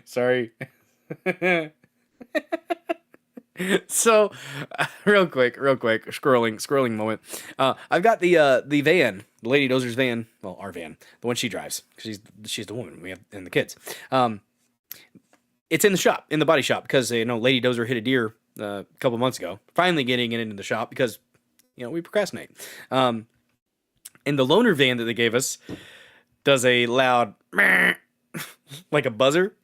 Sorry. So, real quick, scrolling moment. I've got the van, the Lady Dozer's van, well, our van, the one she drives, because she's the woman we have, and the kids. It's in the shop, in the body shop, because Lady Dozer hit a deer a couple months ago. Finally getting it into the shop because we procrastinate. And the loaner van that they gave us does a loud like a buzzer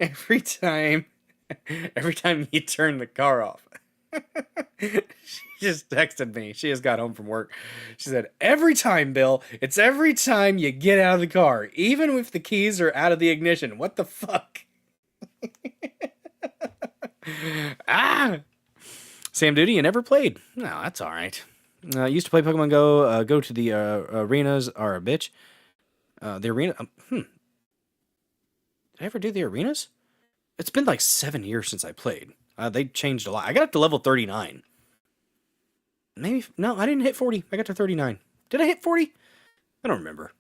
every time you turn the car off. She just texted me. She just got home from work. She said, every time, Bill, it's every time you get out of the car, even if the keys are out of the ignition. What the fuck? Sam Duty, you never played. No, that's all right. Used to play Pokemon Go. Go to the arenas are a bitch. The arena. Did I ever do the arenas? It's been like 7 years since I played. They changed a lot. I got up to level 39. Maybe no, I didn't hit 40. I got to 39. Did I hit 40? I don't remember.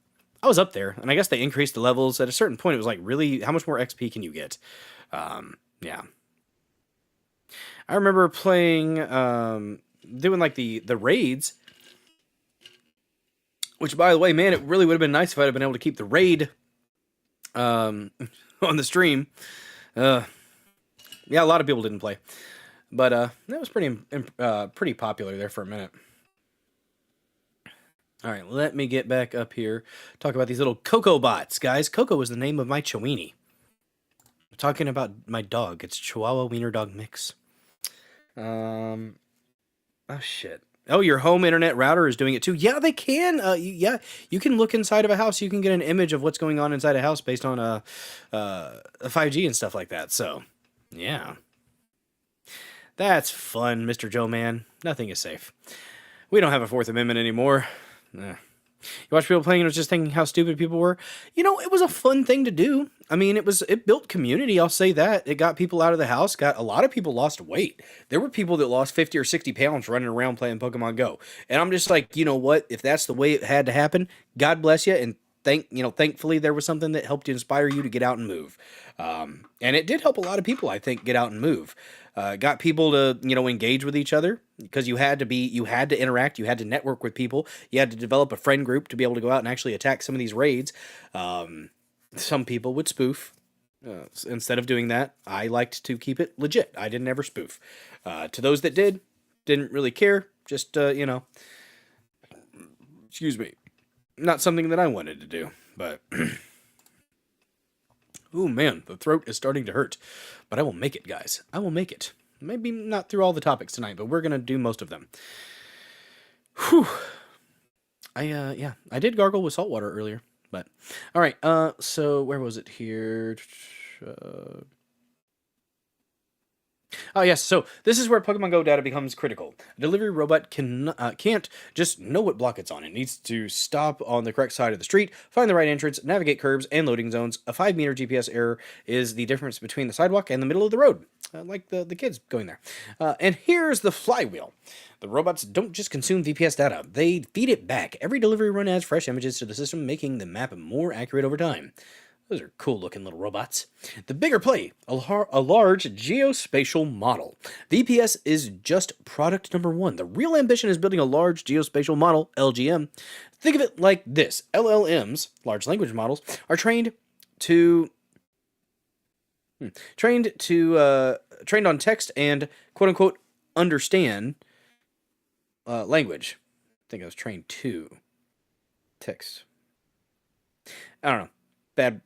I was up there, and I guess they increased the levels. At a certain point, it was like, really, how much more XP can you get? Yeah. I remember playing, doing like the raids. Which, by the way, man, it really would have been nice if I'd have been able to keep the raid on the stream. Yeah, a lot of people didn't play. But that was pretty popular there for a minute. All right, let me get back up here. Talk about these little Coco bots, guys. Coco is the name of my Chiweenie. I'm talking about my dog. It's Chihuahua Wiener Dog Mix. Oh, shit. Oh, your home internet router is doing it too. Yeah, they can. Yeah, you can look inside of a house. You can get an image of what's going on inside a house based on a 5G and stuff like that. So, yeah. That's fun, Mr. Joe Man. Nothing is safe. We don't have a Fourth Amendment anymore. You watch people playing and was just thinking how stupid people were. You know, it was a fun thing to do. I mean, it built community, I'll say that. It got people out of the house. Got a lot of people lost weight. There were people that lost 50 or 60 pounds running around playing Pokemon Go. And I'm just like, you know what? If that's the way it had to happen, God bless you. And thankfully there was something that helped inspire you to get out and move. And it did help a lot of people, I think, get out and move. Got people to, engage with each other because you had to interact, you had to network with people, you had to develop a friend group to be able to go out and actually attack some of these raids. Some people would spoof. Instead of doing that, I liked to keep it legit. I didn't ever spoof. To those that didn't really care, just, excuse me, not something that I wanted to do, but... Ooh, man, the throat is starting to hurt. But I will make it, guys. I will make it. Maybe not through all the topics tonight, but we're going to do most of them. Whew. I did gargle with salt water earlier, but... All right, so where was it here? Oh, yes, so this is where Pokemon Go data becomes critical. A delivery robot can't just know what block it's on. It needs to stop on the correct side of the street, find the right entrance, navigate curbs and loading zones. A 5-meter GPS error is the difference between the sidewalk and the middle of the road, like the kids going there. And here's the flywheel. The robots don't just consume VPS data, they feed it back. Every delivery run adds fresh images to the system, making the map more accurate over time. Those are cool-looking little robots. The bigger play, a large geospatial model. VPS is just product number one. The real ambition is building a large geospatial model, LGM. Think of it like this. LLMs, large language models, are trained on text and quote-unquote understand language. I think I was trained to text. I don't know.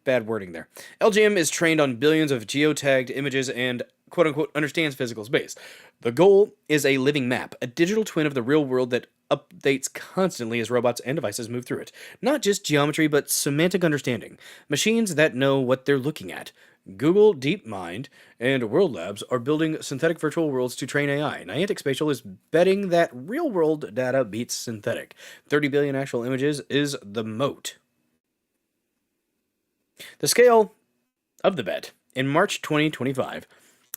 Bad wording there. LGM is trained on billions of geotagged images and quote-unquote understands physical space. The goal is a living map, a digital twin of the real world that updates constantly as robots and devices move through it. Not just geometry, but semantic understanding. Machines that know what they're looking at. Google, DeepMind, and World Labs are building synthetic virtual worlds to train AI. Niantic Spatial is betting that real-world data beats synthetic. 30 billion actual images is the moat. The scale of the bet. In March 2025,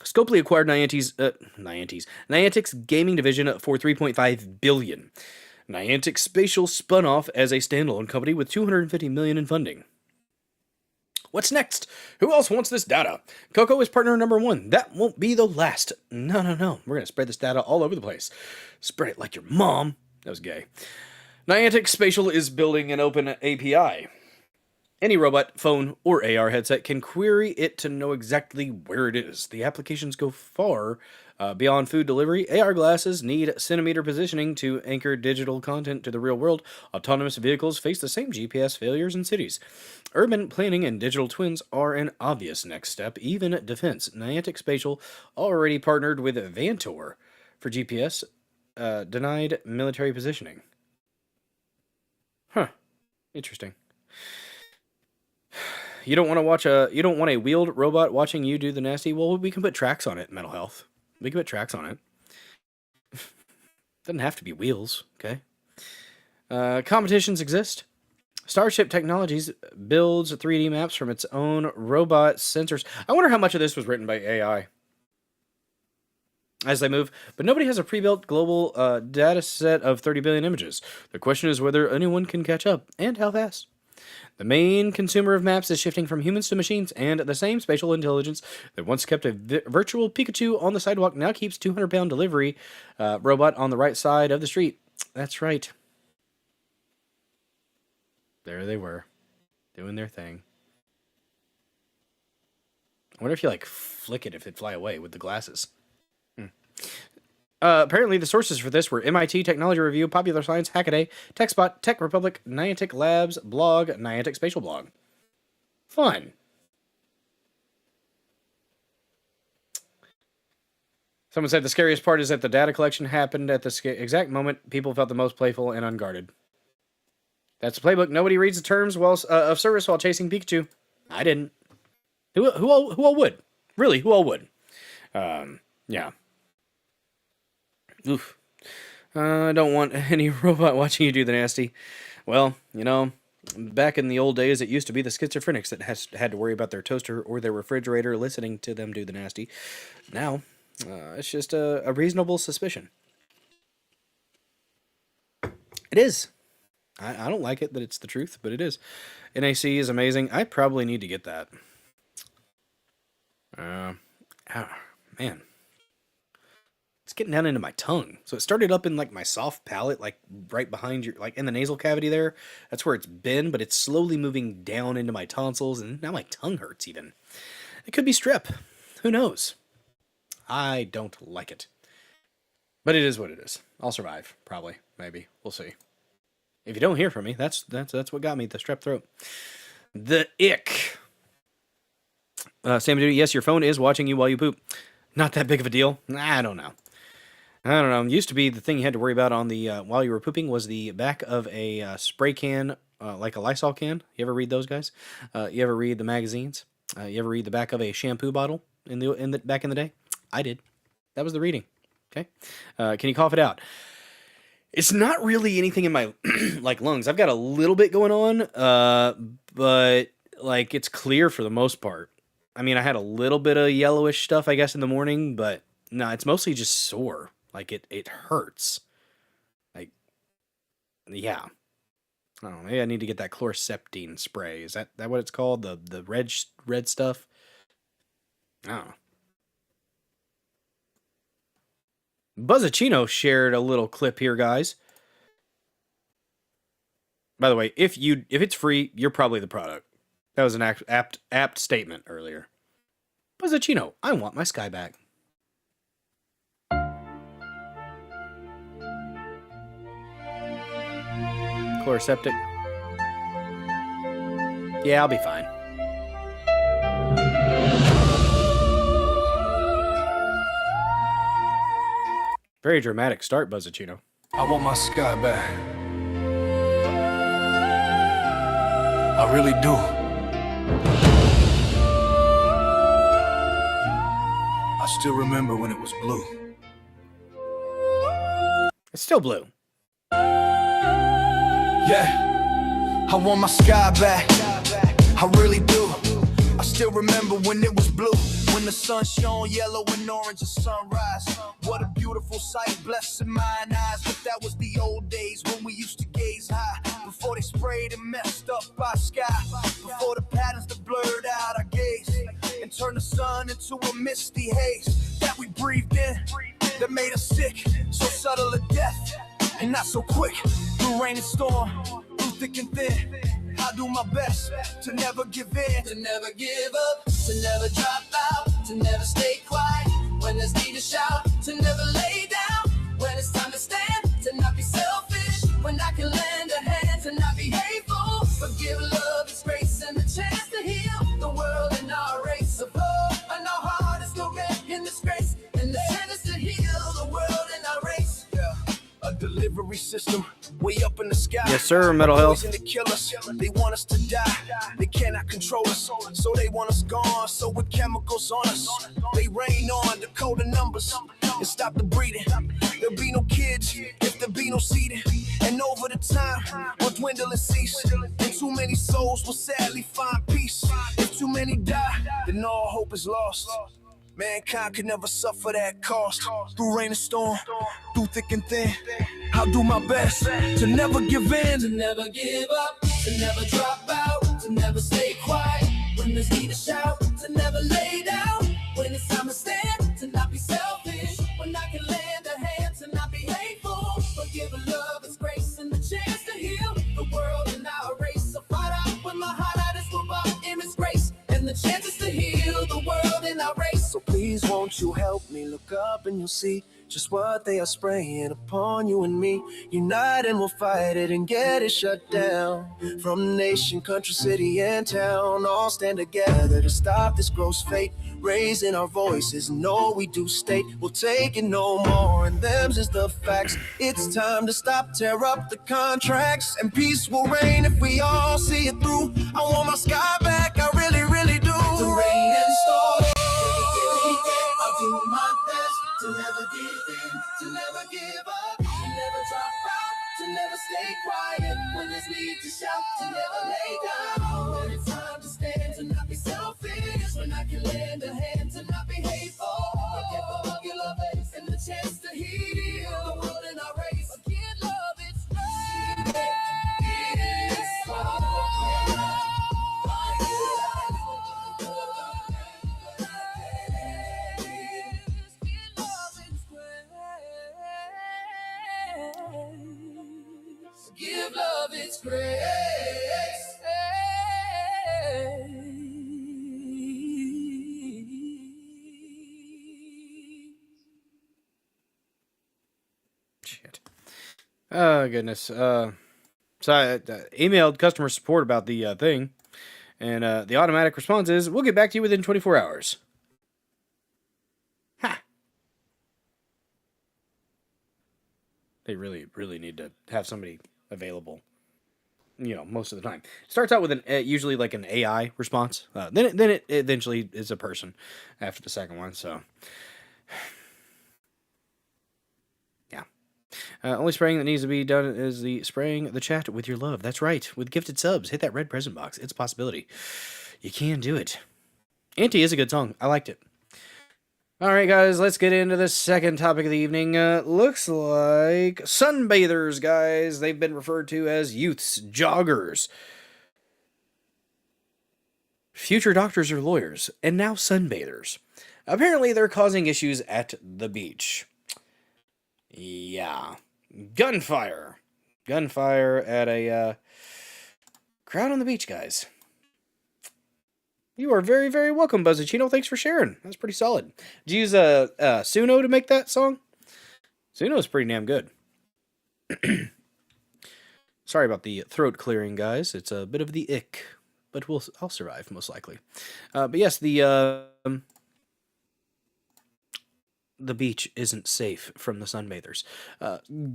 Scopely acquired Niantic's gaming division for $3.5 billion. Niantic Spatial spun off as a standalone company with $250 million in funding. What's next? Who else wants this data? Coco is partner number one. That won't be the last. No. We're going to spread this data all over the place. Spread it like your mom. That was gay. Niantic Spatial is building an open API. Any robot, phone, or AR headset can query it to know exactly where it is. The applications go far beyond food delivery. AR glasses need centimeter positioning to anchor digital content to the real world. Autonomous vehicles face the same GPS failures in cities. Urban planning and digital twins are an obvious next step. Even defense. Niantic Spatial already partnered with Vantor for GPS denied military positioning. Huh. Interesting. You don't want a wheeled robot watching you do the nasty? Well, we can put tracks on it, mental health. We can put tracks on it. Doesn't have to be wheels, okay? Competitions exist. Starship Technologies builds 3D maps from its own robot sensors. I wonder how much of this was written by AI as they move, but nobody has a pre-built global data set of 30 billion images. The question is whether anyone can catch up, and how fast. The main consumer of maps is shifting from humans to machines, and the same spatial intelligence that once kept a virtual Pikachu on the sidewalk now keeps 200-pound delivery robot on the right side of the street. That's right. There they were, doing their thing. I wonder if you, like, flick it if it'd fly away with the glasses. Apparently, the sources for this were MIT Technology Review, Popular Science, Hackaday, TechSpot, Tech Republic, Niantic Labs, Blog, Niantic Spatial Blog. Fun. Someone said the scariest part is that the data collection happened at the exact moment people felt the most playful and unguarded. That's the playbook. Nobody reads the terms of service while chasing Pikachu. I didn't. Who all would? Really, who all would? Yeah. Oof. I don't want any robot watching you do the nasty. Well, you know, back in the old days, it used to be the schizophrenics that had to worry about their toaster or their refrigerator listening to them do the nasty. Now, it's just a reasonable suspicion. It is. I don't like it that it's the truth, but it is. NAC is amazing. I probably need to get that. Man. It's getting down into my tongue. So it started up in like my soft palate, like right behind your, like in the nasal cavity there. That's where it's been, but it's slowly moving down into my tonsils, and now my tongue hurts even. It could be strep. Who knows? I don't like it. But it is what it is. I'll survive, probably, maybe. We'll see. If you don't hear from me, that's what got me, the strep throat. The ick. Sam Duty, yes, your phone is watching you while you poop. Not that big of a deal. I don't know. It used to be the thing you had to worry about on the while you were pooping was the back of a spray can, like a Lysol can. You ever read those guys? You ever read the magazines? You ever read the back of a shampoo bottle back in the day? I did. That was the reading. Okay. Can you cough it out? It's not really anything in my like lungs. I've got a little bit going on, but like it's clear for the most part. I mean, I had a little bit of yellowish stuff, I guess, in the morning, but no, it's mostly just sore. Like it hurts. Like, yeah. I don't know. Maybe I need to get that chlorceptine spray. Is that what it's called? The red stuff? I don't know. Buzzacino shared a little clip here, guys. By the way, if it's free, you're probably the product. That was an apt statement earlier. Buzzacino, I want my sky back. Chloroseptic. Yeah, I'll be fine. Very dramatic start, Buzzacino. I want my sky back. I really do. I still remember when it was blue. It's still blue. Yeah, I want my sky back. I really do. I still remember when it was blue. When the sun shone yellow and orange at sunrise. What a beautiful sight, blessed in mine eyes. But that was the old days when we used to gaze high. Before they sprayed and messed up our sky. Before the patterns that blurred out our gaze. And turned the sun into a misty haze. That we breathed in, that made us sick. So subtle a death, and not so quick. Through rain and storm, through thick and thin. I do my best to never give in, to never give up, to never drop out, to never stay quiet. When there's need to shout, to never lay down. When it's time to stand, to not be selfish. When I can lend a hand, to not be hateful. Forgive, love, it's grace, and the chance to heal the world in our race of love. And our heart is no red in disgrace, and the chance to heal the world in our race. Yeah. A delivery system way up in the sky. Yes, sir, Mental Health. To kill us. They want us to die. They cannot control us, so they want us gone. So with chemicals on us, they rain on the code of numbers and stop the breeding. There'll be no kids if there be no seeding, and And over the time, will dwindle and cease. And too many souls will sadly find peace. If too many die, then all hope is lost. Mankind could never suffer that cost. Through rain and storm, through thick and thin, I'll do my best to never give in, To never give up, to never drop out, to never stay quiet. When there's need to shout, to never lay down. When it's time to stand, to not be selfish. When I can lend a hand, to not be hateful. But give a love, its grace, and the chance to heal the world in our race. So fight out with my heart out, it's about image grace. And the chances to heal the world in our race. So please won't you help me look up and you'll see just what they are spraying upon you and me. Unite and we'll fight it and get it shut down. From nation, country, city, and town, all stand together to stop this gross fate. Raising our voices, know we do state we'll take it no more, and them's is the facts. It's time to stop, tear up the contracts, and peace will reign if we all see it through. I want my sky back, I really, really do. The rain and storm, I'll do my best to never give in, to never give up, to never drop out, to never stay quiet. When there's need to shout, to never lay down. When it's time to stand, to not be selfish. When I can lend a hand, to not be hateful. Forget for hug your love and the chance to heal the world in our race. Again, love, it's grace. It's give love its grace. Shit. Oh, goodness. So I emailed customer support about the thing, and the automatic response is, we'll get back to you within 24 hours. Ha! They really, really need to have somebody available, you know, most of the time. It starts out with an usually like an AI response. Then it eventually is a person after the second one. So, yeah. Only spraying that needs to be done is the spraying the chat with your love. That's right. With gifted subs, hit that red present box. It's a possibility. You can do it. Auntie is a good song. I liked it. All right, guys, let's get into the second topic of the evening. Looks like sunbathers, guys. They've been referred to as youths, joggers, future doctors or lawyers, and now sunbathers. Apparently, they're causing issues at the beach. Yeah. Gunfire. Gunfire at a crowd on the beach, guys. You are very, very welcome, Buzzacino. Thanks for sharing. That's pretty solid. Did you use Suno to make that song? Suno's pretty damn good. Sorry about the throat clearing, guys. It's a bit of the ick, but I'll survive, most likely. But yes, the beach isn't safe from the sunbathers.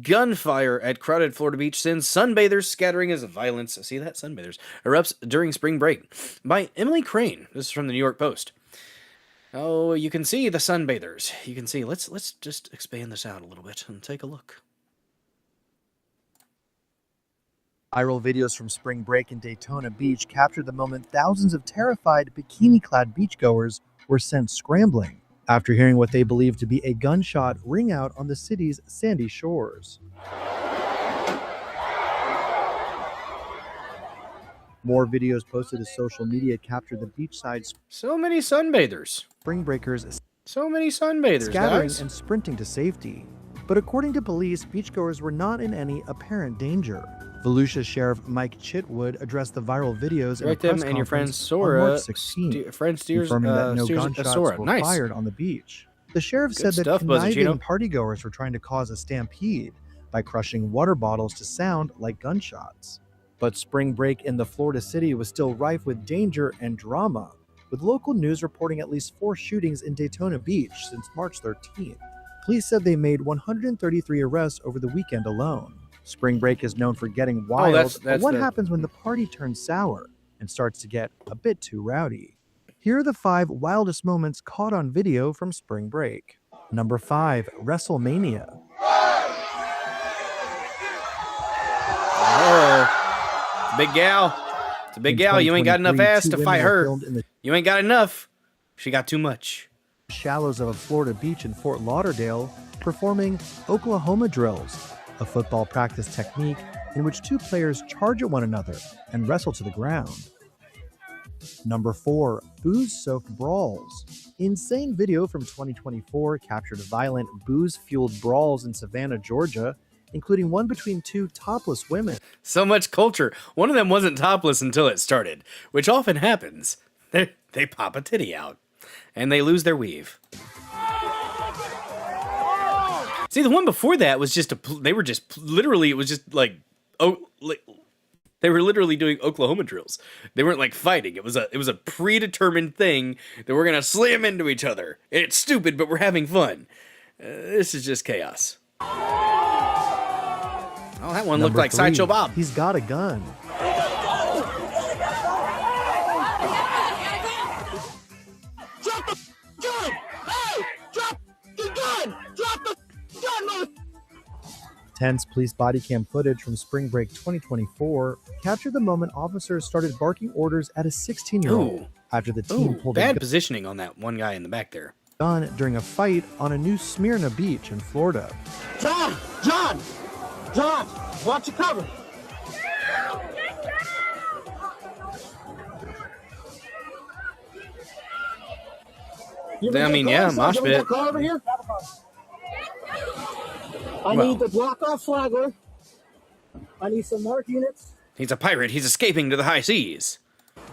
Gunfire at crowded Florida beach sends sunbathers scattering as violence. See that? Sunbathers. Erupts during spring break. By Emily Crane. This is from the New York Post. Oh, you can see the sunbathers. You can see. Let's just expand this out a little bit and take a look. Viral videos from spring break in Daytona Beach captured the moment thousands of terrified bikini-clad beachgoers were sent scrambling after hearing what they believe to be a gunshot ring out on the city's sandy shores. More videos posted to social media captured the beachside. So many sunbathers. Spring breakers. So many sunbathers, Scattering guys. and sprinting to safety. But according to police, beachgoers were not in any apparent danger. Volusia Sheriff Mike Chitwood addressed the viral videos in a press and your friend conference Sora, on March 16th, confirming that no gunshots were fired on the beach. The sheriff said that conniving partygoers were trying to cause a stampede by crushing water bottles to sound like gunshots. But spring break in the Florida city was still rife with danger and drama, with local news reporting at least 4 shootings in Daytona Beach since March 13th. Police said they made 133 arrests over the weekend alone. Spring break is known for getting wild, but what happens when the party turns sour and starts to get a bit too rowdy? Here are the 5 wildest moments caught on video from spring break. Number 5, WrestleMania. big gal. It's a big gal. You ain't got enough ass to fight her. You ain't got enough. She got too much. Shallows of a Florida beach in Fort Lauderdale performing Oklahoma drills, a football practice technique in which two players charge at one another and wrestle to the ground. Number 4, booze-soaked brawls. Insane video from 2024 captured violent booze-fueled brawls in Savannah, Georgia, including one between two topless women. So much culture. One of them wasn't topless until it started, which often happens. They pop a titty out, and they lose their weave. See, the one before that was just they were just literally, it was just like, they were literally doing Oklahoma drills. They weren't like fighting. It was a predetermined thing that we're gonna slam into each other. It's stupid, but we're having fun. This is just chaos. Oh, that one looked like Sideshow Bob. He's got a gun. Drop the gun! Hey! Drop the gun! Drop the gun, mother... Tense police body cam footage from Spring Break 2024 captured the moment officers started barking orders at a 16-year-old after the teen pulled bad positioning on that one guy in the back there. Gun during a fight on a New Smyrna beach in Florida. John! Watch your cover! I mean, yeah, mosh pit. I need the block-off flagler. I need some mark units. He's a pirate. He's escaping to the high seas.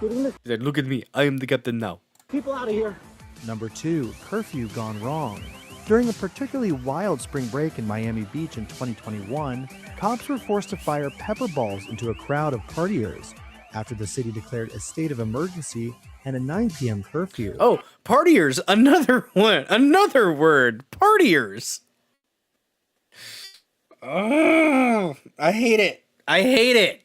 He said, look at me. I am the captain now. People out of here. Number 2, curfew gone wrong. During a particularly wild spring break in Miami Beach in 2021, cops were forced to fire pepper balls into a crowd of partiers after the city declared a state of emergency and a 9 p.m. curfew. Oh, partiers. Another one. Another word. Partiers. Oh, I hate it. I hate it.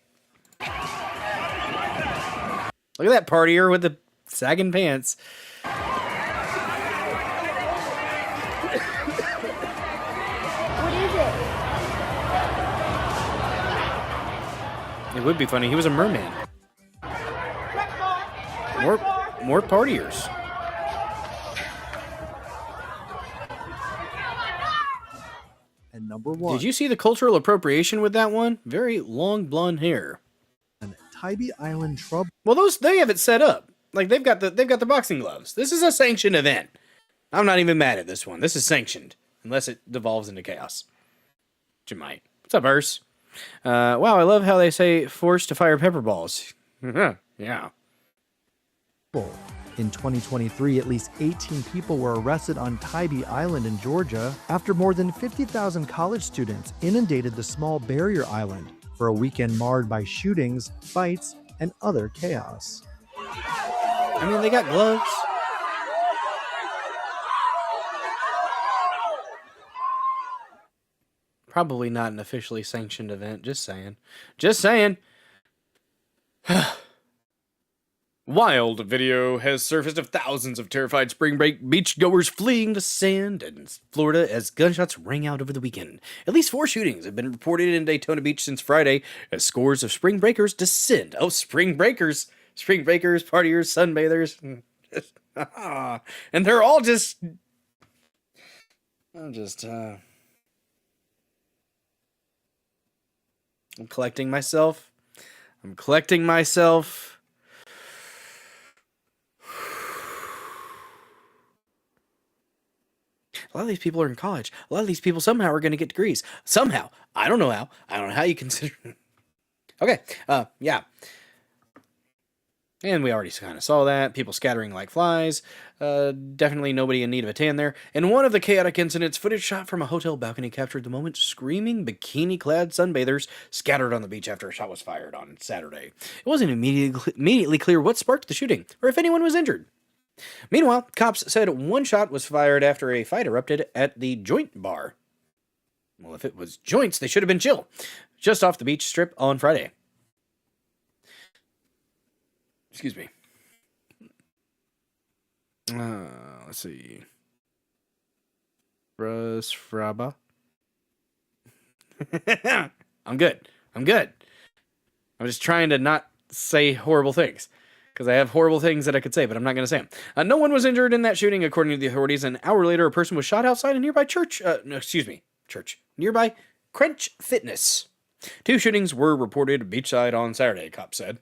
Look at that partier with the sagging pants. What is it? It would be funny. He was a merman. More partiers. And number 1. Did you see the cultural appropriation with that one? Very long blonde hair. Tybee Island trouble. Well, they have it set up. Like they've got the boxing gloves. This is a sanctioned event. I'm not even mad at this one. This is sanctioned, unless it devolves into chaos. Which it might. What's up, Verse? Wow, I love how they say forced to fire pepper balls. Yeah. In 2023, at least 18 people were arrested on Tybee Island in Georgia after more than 50,000 college students inundated the small barrier island for a weekend marred by shootings, fights, and other chaos. I mean, they got gloves. Probably not an officially sanctioned event. Just saying. Just saying. Wild video has surfaced of thousands of terrified spring break beachgoers fleeing the sand in Florida as gunshots rang out over the weekend. At least 4 shootings have been reported in Daytona Beach since Friday as scores of spring breakers descend. Oh, spring breakers, partiers, sunbathers. And they're all just... I'm collecting myself. A lot of these people are in college. A lot of these people somehow are going to get degrees. Somehow. I don't know how. I don't know how you consider... Okay. Yeah. And we already kind of saw that. People scattering like flies. Definitely nobody in need of a tan there. In one of the chaotic incidents, footage shot from a hotel balcony captured the moment screaming, bikini-clad sunbathers scattered on the beach after a shot was fired on Saturday. It wasn't immediately clear what sparked the shooting, or if anyone was injured. Meanwhile, cops said one shot was fired after a fight erupted at the Joint Bar. Well, if it was joints, they should have been chill. Just off the beach strip on Friday. Excuse me. Let's see. Fraba. I'm good. I'm just trying to not say horrible things. Because I have horrible things that I could say, but I'm not going to say them. No one was injured in that shooting, according to the authorities. An hour later, a person was shot outside a nearby church. Nearby Crunch Fitness. 2 shootings were reported beachside on Saturday, cops said.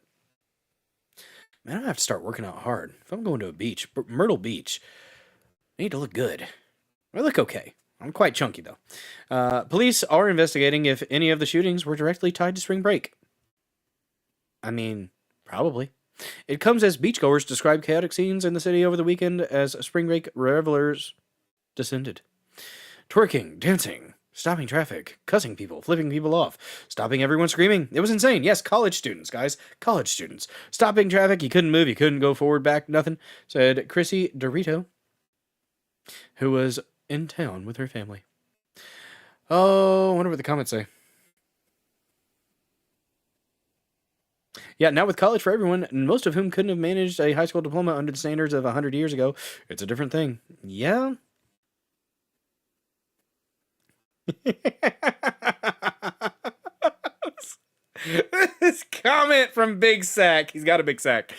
Man, I have to start working out hard. If I'm going to a beach, Myrtle Beach, I need to look good. I look okay. I'm quite chunky, though. Police are investigating if any of the shootings were directly tied to spring break. I mean, probably. It comes as beachgoers describe chaotic scenes in the city over the weekend as spring break revelers descended. Twerking, dancing, stopping traffic, cussing people, flipping people off, stopping everyone screaming. It was insane. Yes, college students, guys. College students. Stopping traffic. You couldn't move. You couldn't go forward, back, nothing. Said Chrissy Dorito, who was in town with her family. Oh, I wonder what the comments say. Yeah, now with college for everyone, most of whom couldn't have managed a high school diploma under the standards of 100 years ago, it's a different thing. Yeah. This comment from Big Sack. He's got a big sack.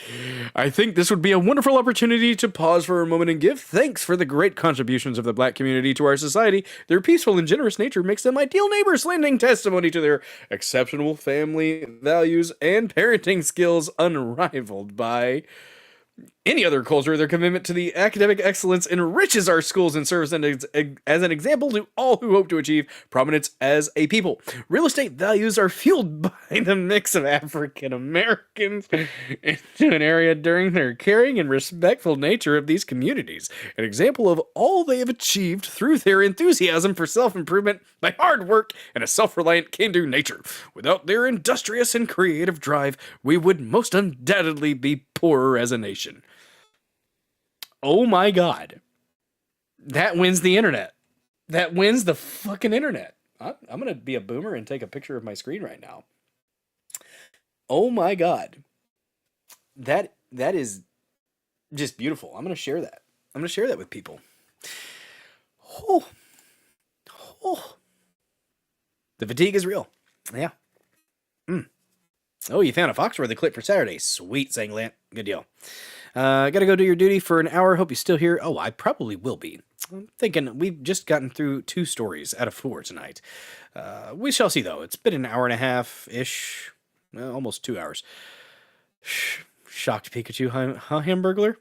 I think this would be a wonderful opportunity to pause for a moment and give thanks for the great contributions of the black community to our society. Their peaceful and generous nature makes them ideal neighbors, lending testimony to their exceptional family values and parenting skills unrivaled by any other culture. Their commitment to the academic excellence enriches our schools and serves as an example to all who hope to achieve prominence as a people. Real estate values are fueled by the mix of African Americans into an area during their caring and respectful nature of these communities. An example of all they have achieved through their enthusiasm for self-improvement by hard work and a self-reliant can-do nature. Without their industrious and creative drive, we would most undoubtedly be poorer as a nation. Oh my God. That wins the internet. That wins the fucking internet. I'm going to be a boomer and take a picture of my screen right now. Oh my God. That is just beautiful. I'm going to share that. I'm going to share that with people. Oh. The fatigue is real. Yeah. Oh, you found a Foxworthy clip for Saturday. Sweet, Sanglant. Good deal. Gotta go do your duty for an hour. Hope you're still here. Oh, I probably will be. I'm thinking we've just gotten through 2 stories out of 4 tonight. We shall see, though. It's been an hour and a half-ish. Almost 2 hours. Shocked Pikachu, Hamburglar?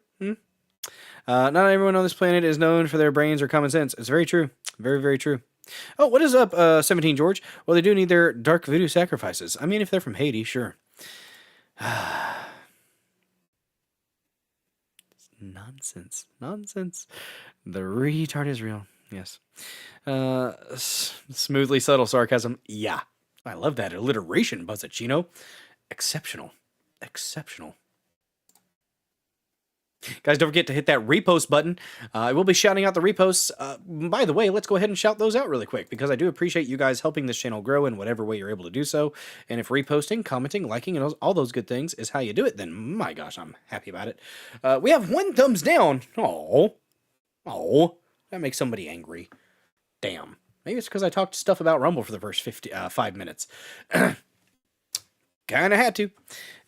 Not everyone on this planet is known for their brains or common sense. It's very true. Very, very true. Oh, what is up, 17 George? Well, they do need their dark voodoo sacrifices. I mean, if they're from Haiti, sure. Nonsense. The retard is real. Yes. Smoothly subtle sarcasm. Yeah. I love that alliteration, Buzzacchino. Exceptional. Guys, don't forget to hit that repost button. I will be shouting out the reposts. By the way, let's go ahead and shout those out really quick, because I do appreciate you guys helping this channel grow in whatever way you're able to do so. And if reposting, commenting, liking, and all those good things is how you do it, then my gosh, I'm happy about it. We have 1 thumbs down. Oh, that makes somebody angry. Damn. Maybe it's because I talked stuff about Rumble for the first 5 minutes. Kinda had to.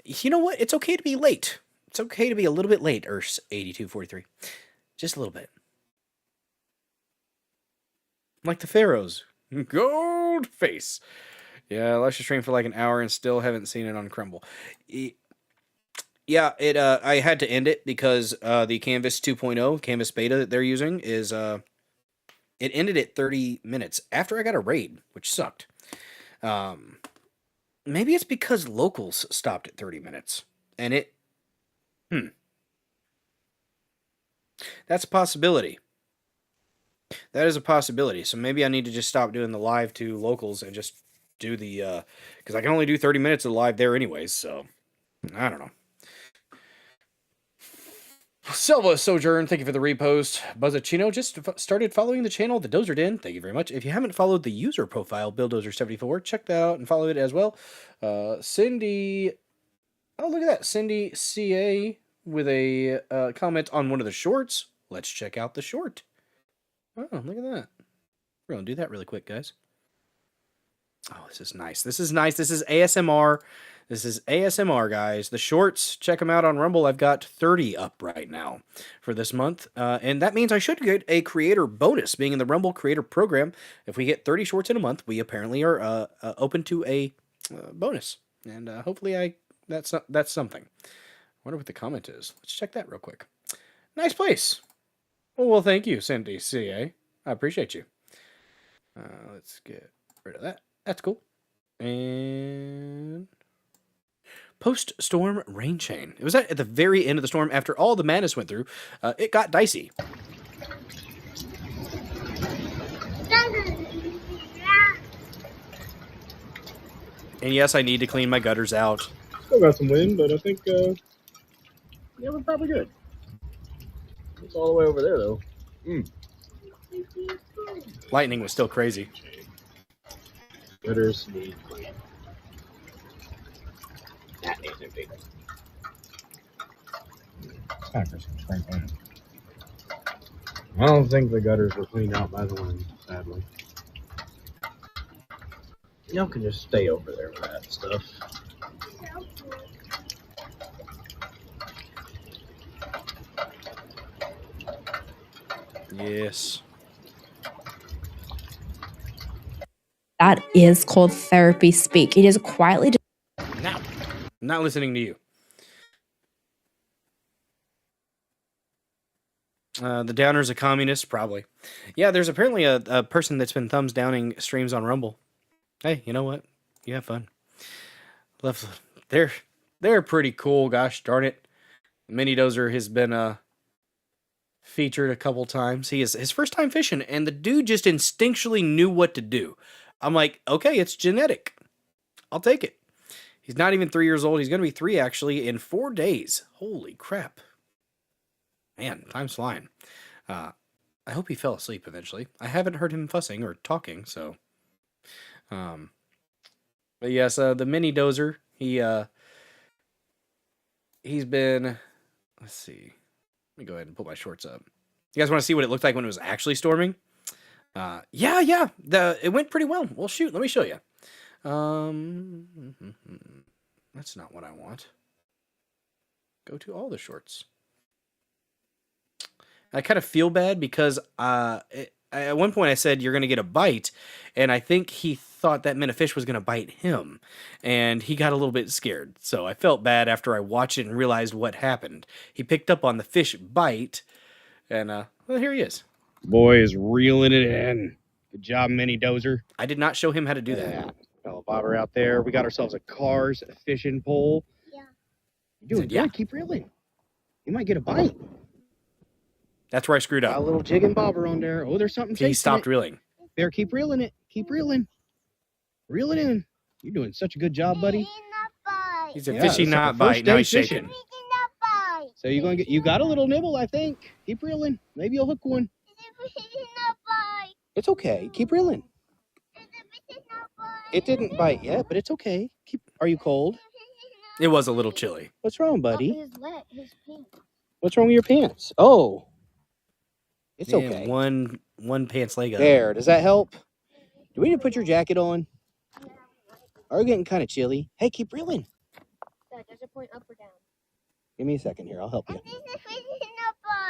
You know what? It's okay to be late. It's okay to be a little bit late, Urs 8243. Just a little bit. Like the Pharaohs. Gold face. Yeah, I watched the stream for like an hour and still haven't seen it on Crumble. Yeah, I had to end it because the Canvas 2.0, Canvas beta that they're using is it ended at 30 minutes after I got a raid, which sucked. Maybe it's because locals stopped at 30 minutes and it That's a possibility. That is a possibility. So maybe I need to just stop doing the live to locals and just do the, because I can only do 30 minutes of live there anyways, so I don't know. Selva Sojourn, thank you for the repost. Buzzacchino just started following the channel, The Dozer Den. Thank you very much. If you haven't followed the user profile, BillDozer74, check that out and follow it as well. Cindy, oh, look at that. Cindy CA with a comment on one of the shorts. Let's check out the short. Oh, look at that. We're going to do that really quick, guys. Oh, this is nice. This is nice. This is ASMR. This is ASMR, guys. The shorts, check them out on Rumble. I've got 30 up right now for this month. And that means I should get a creator bonus, being in the Rumble creator program. If we get 30 shorts in a month, we apparently are open to a bonus. And hopefully that's something. I wonder what the comment is. Let's check that real quick. Nice place. Well, thank you, Cindy CA. I appreciate you. Let's get rid of that. That's cool. And post-storm rain chain. It was at the very end of the storm after all the madness went through. It got dicey. And yes, I need to clean my gutters out. Still got some wind, but I think we're probably good. It's all the way over there, though. Lightning was still crazy. Gutters need clean. That isn't big. It's time for some spring cleaning. I don't think the gutters were cleaned out by the wind, sadly. Y'all can just stay over there with that stuff. Yes. That is called therapy speak. It is quietly. Now, I'm not listening to you. The Downer's a communist, probably. Yeah, there's apparently a person that's been thumbs downing streams on Rumble. Hey, you know what? You have fun. They're pretty cool. Gosh darn it. Mini Dozer has been featured a couple times. He is his first time fishing, and the dude just instinctually knew what to do. I'm like, okay, it's genetic. I'll take it. He's not even 3 years old. He's going to be 3 actually in 4 days. Holy crap. Man, time's flying. I hope he fell asleep eventually. I haven't heard him fussing or talking, so. But yes, the Mini Dozer, he's been, let's see. Let me go ahead and put my shorts up. You guys want to see what it looked like when it was actually storming? Yeah. It went pretty well. Well, shoot, let me show you. That's not what I want. Go to all the shorts. I kind of feel bad because at one point I said you're going to get a bite, and I think he thought that meant a fish was going to bite him, and he got a little bit scared. So I felt bad after I watched it and realized what happened. He picked up on the fish bite, and well, here he is. Boy is reeling it in. Good job, Mini Dozer. I did not show him how to do that. Yeah. Fellow bobber out there. We got ourselves a Cars fishing pole. Yeah. You're doing good. Keep reeling. You might get a bite. That's where I screwed up. Got a little jig and bobber on there. Oh, there's something. He stopped reeling. There, keep reeling it. Keep reeling. Reel it in. You're doing such a good job, buddy. He's a fishy not bite. Now he's shaking. So you're going to get, you got a little nibble, I think. Keep reeling. Maybe you'll hook one. It's okay. Keep reeling. It didn't bite yet, but it's okay. Are you cold? It was a little chilly. What's wrong, buddy? What's wrong with your pants? Oh. It's okay. One pants leg up. There. Does that help? Do we need to put your jacket on? Are we getting kind of chilly? Hey, keep reeling. Does it point up or down? Give me a second here. I'll help you.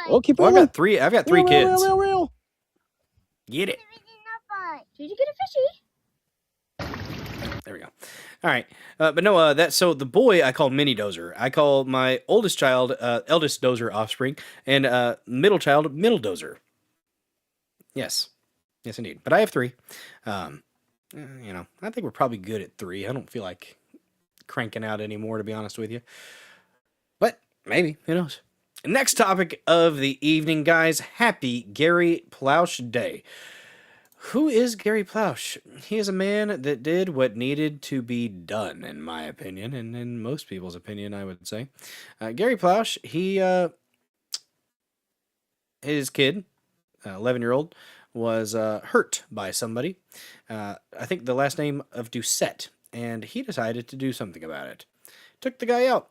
Oh, keep reeling. I've got three kids. Reel. Get it. Did you get a fishy? There we go. All right. But no, so the boy I call Mini Dozer. I call my oldest child, eldest Dozer offspring, and middle child, Middle Dozer. Yes, indeed. But I have 3. I think we're probably good at 3. I don't feel like cranking out anymore, to be honest with you. But maybe, who knows? Next topic of the evening, guys. Happy Gary Plausch Day. Who is Gary Plausch? He is a man that did what needed to be done, in my opinion, and in most people's opinion, I would say. Gary Plausch, his kid, 11-year-old, was hurt by somebody. I think the last name of Doucette, and he decided to do something about it. Took the guy out.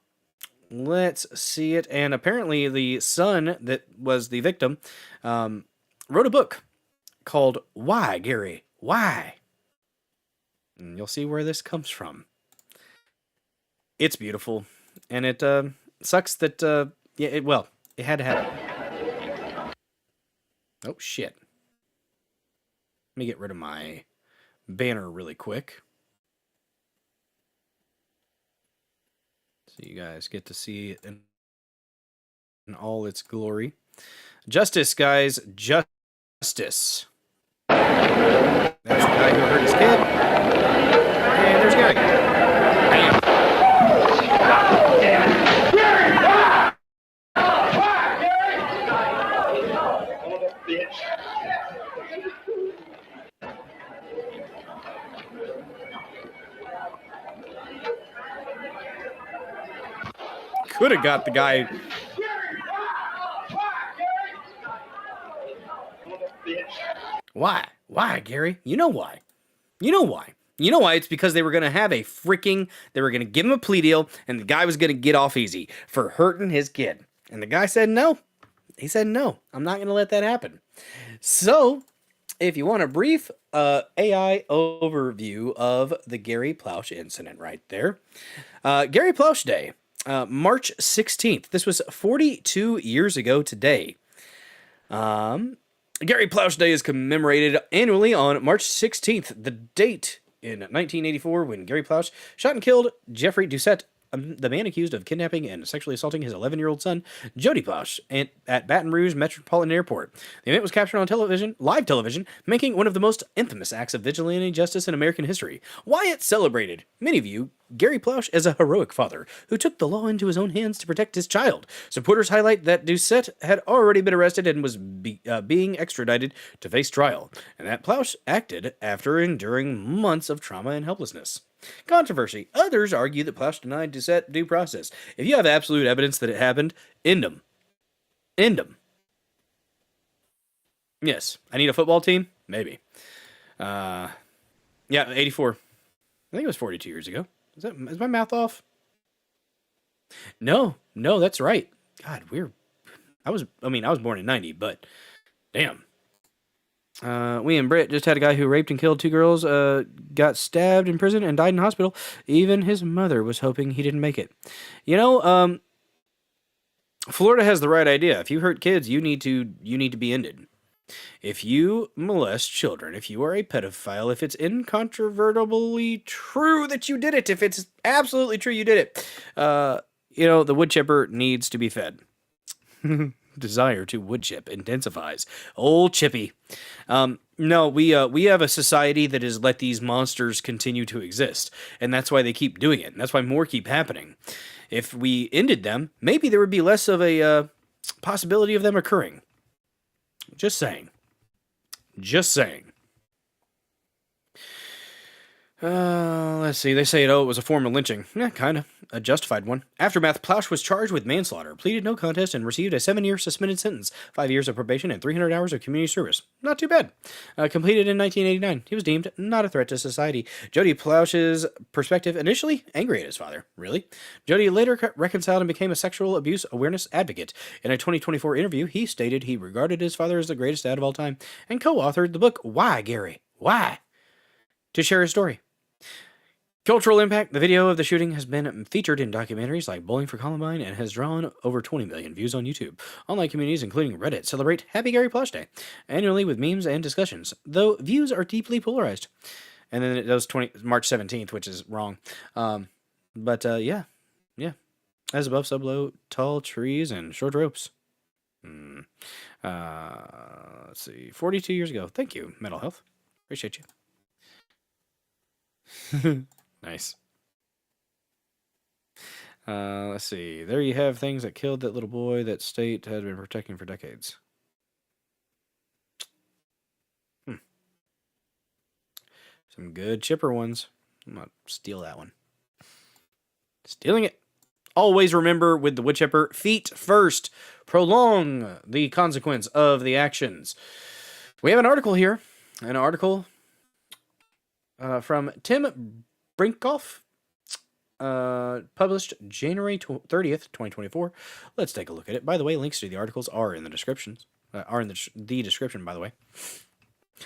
Let's see it. And apparently the son that was the victim wrote a book called Why, Gary? Why? And you'll see where this comes from. It's beautiful, and it sucks that it had to happen. Oh shit! Let me get rid of my banner really quick, so you guys get to see it in all its glory. Justice, guys, justice. There's the guy who hurt his kid, and there's Gary. Bam. Could have got the guy. Why? Why, Gary? You know why. You know why. You know why? It's because they were going to have they were going to give him a plea deal, and the guy was going to get off easy for hurting his kid. And the guy said no. He said, no, I'm not going to let that happen. So, if you want a brief AI overview of the Gary Plausch incident right there. Gary Plausch Day, March 16th. This was 42 years ago today. Gary Plausch Day is commemorated annually on March 16th, the date in 1984 when Gary Plausch shot and killed Jeffrey Doucette, the man accused of kidnapping and sexually assaulting his 11-year-old son, Jody Plausch, at Baton Rouge Metropolitan Airport. The event was captured on television, live television, making one of the most infamous acts of vigilante justice in American history. Why it's celebrated? Many view Gary Plausch as a heroic father who took the law into his own hands to protect his child. Supporters highlight that Doucette had already been arrested and was being extradited to face trial, and that Plausch acted after enduring months of trauma and helplessness. Controversy. Others argue that Plausch denied Doucette due process. If you have absolute evidence that it happened, end them. End them. Yes. I need a football team? Maybe. Yeah, 84. I think it was 42 years ago. Is my math off? No, that's right. God, I was born in 90, but damn. We and Britt just had a guy who raped and killed 2 girls, got stabbed in prison and died in hospital. Even his mother was hoping he didn't make it. You know, Florida has the right idea. If you hurt kids, you need to be ended. If you molest children, if you are a pedophile, if it's incontrovertibly true that you did it, if it's absolutely true you did it, the wood chipper needs to be fed. Desire to wood chip intensifies. Old Chippy. No, we have a society that has let these monsters continue to exist, and that's why they keep doing it, and that's why more keep happening. If we ended them, maybe there would be less of a possibility of them occurring. Just saying. Let's see. They say it was a form of lynching. Yeah, kind of. A justified one. Aftermath, Plausch was charged with manslaughter, pleaded no contest, and received a 7-year suspended sentence, 5 years of probation, and 300 hours of community service. Not too bad. Completed in 1989. He was deemed not a threat to society. Jody Plausch's perspective, initially angry at his father. Really? Jody later reconciled and became a sexual abuse awareness advocate. In a 2024 interview, he stated he regarded his father as the greatest dad of all time, and co-authored the book, Why, Gary? Why? To share his story. Cultural impact. The video of the shooting has been featured in documentaries like Bowling for Columbine and has drawn over 20 million views on YouTube. Online communities, including Reddit, celebrate Happy Gary Plausch Day annually with memes and discussions, though views are deeply polarized. And then it goes March 17th, which is wrong. Yeah. As above, so below, tall trees and short ropes. Let's see. 42 years ago. Thank you, Mental Health. Appreciate you. Nice. Let's see. There you have things that killed that little boy that state had been protecting for decades. Some good chipper ones. I'm going to steal that one. Stealing it. Always remember with the wood chipper, feet first. Prolong the consequence of the actions. We have an article here. An article from Tim Brinkoff, published January 30th, 2024. Let's take a look at it. By the way, links to the articles are in the descriptions. The description, by the way.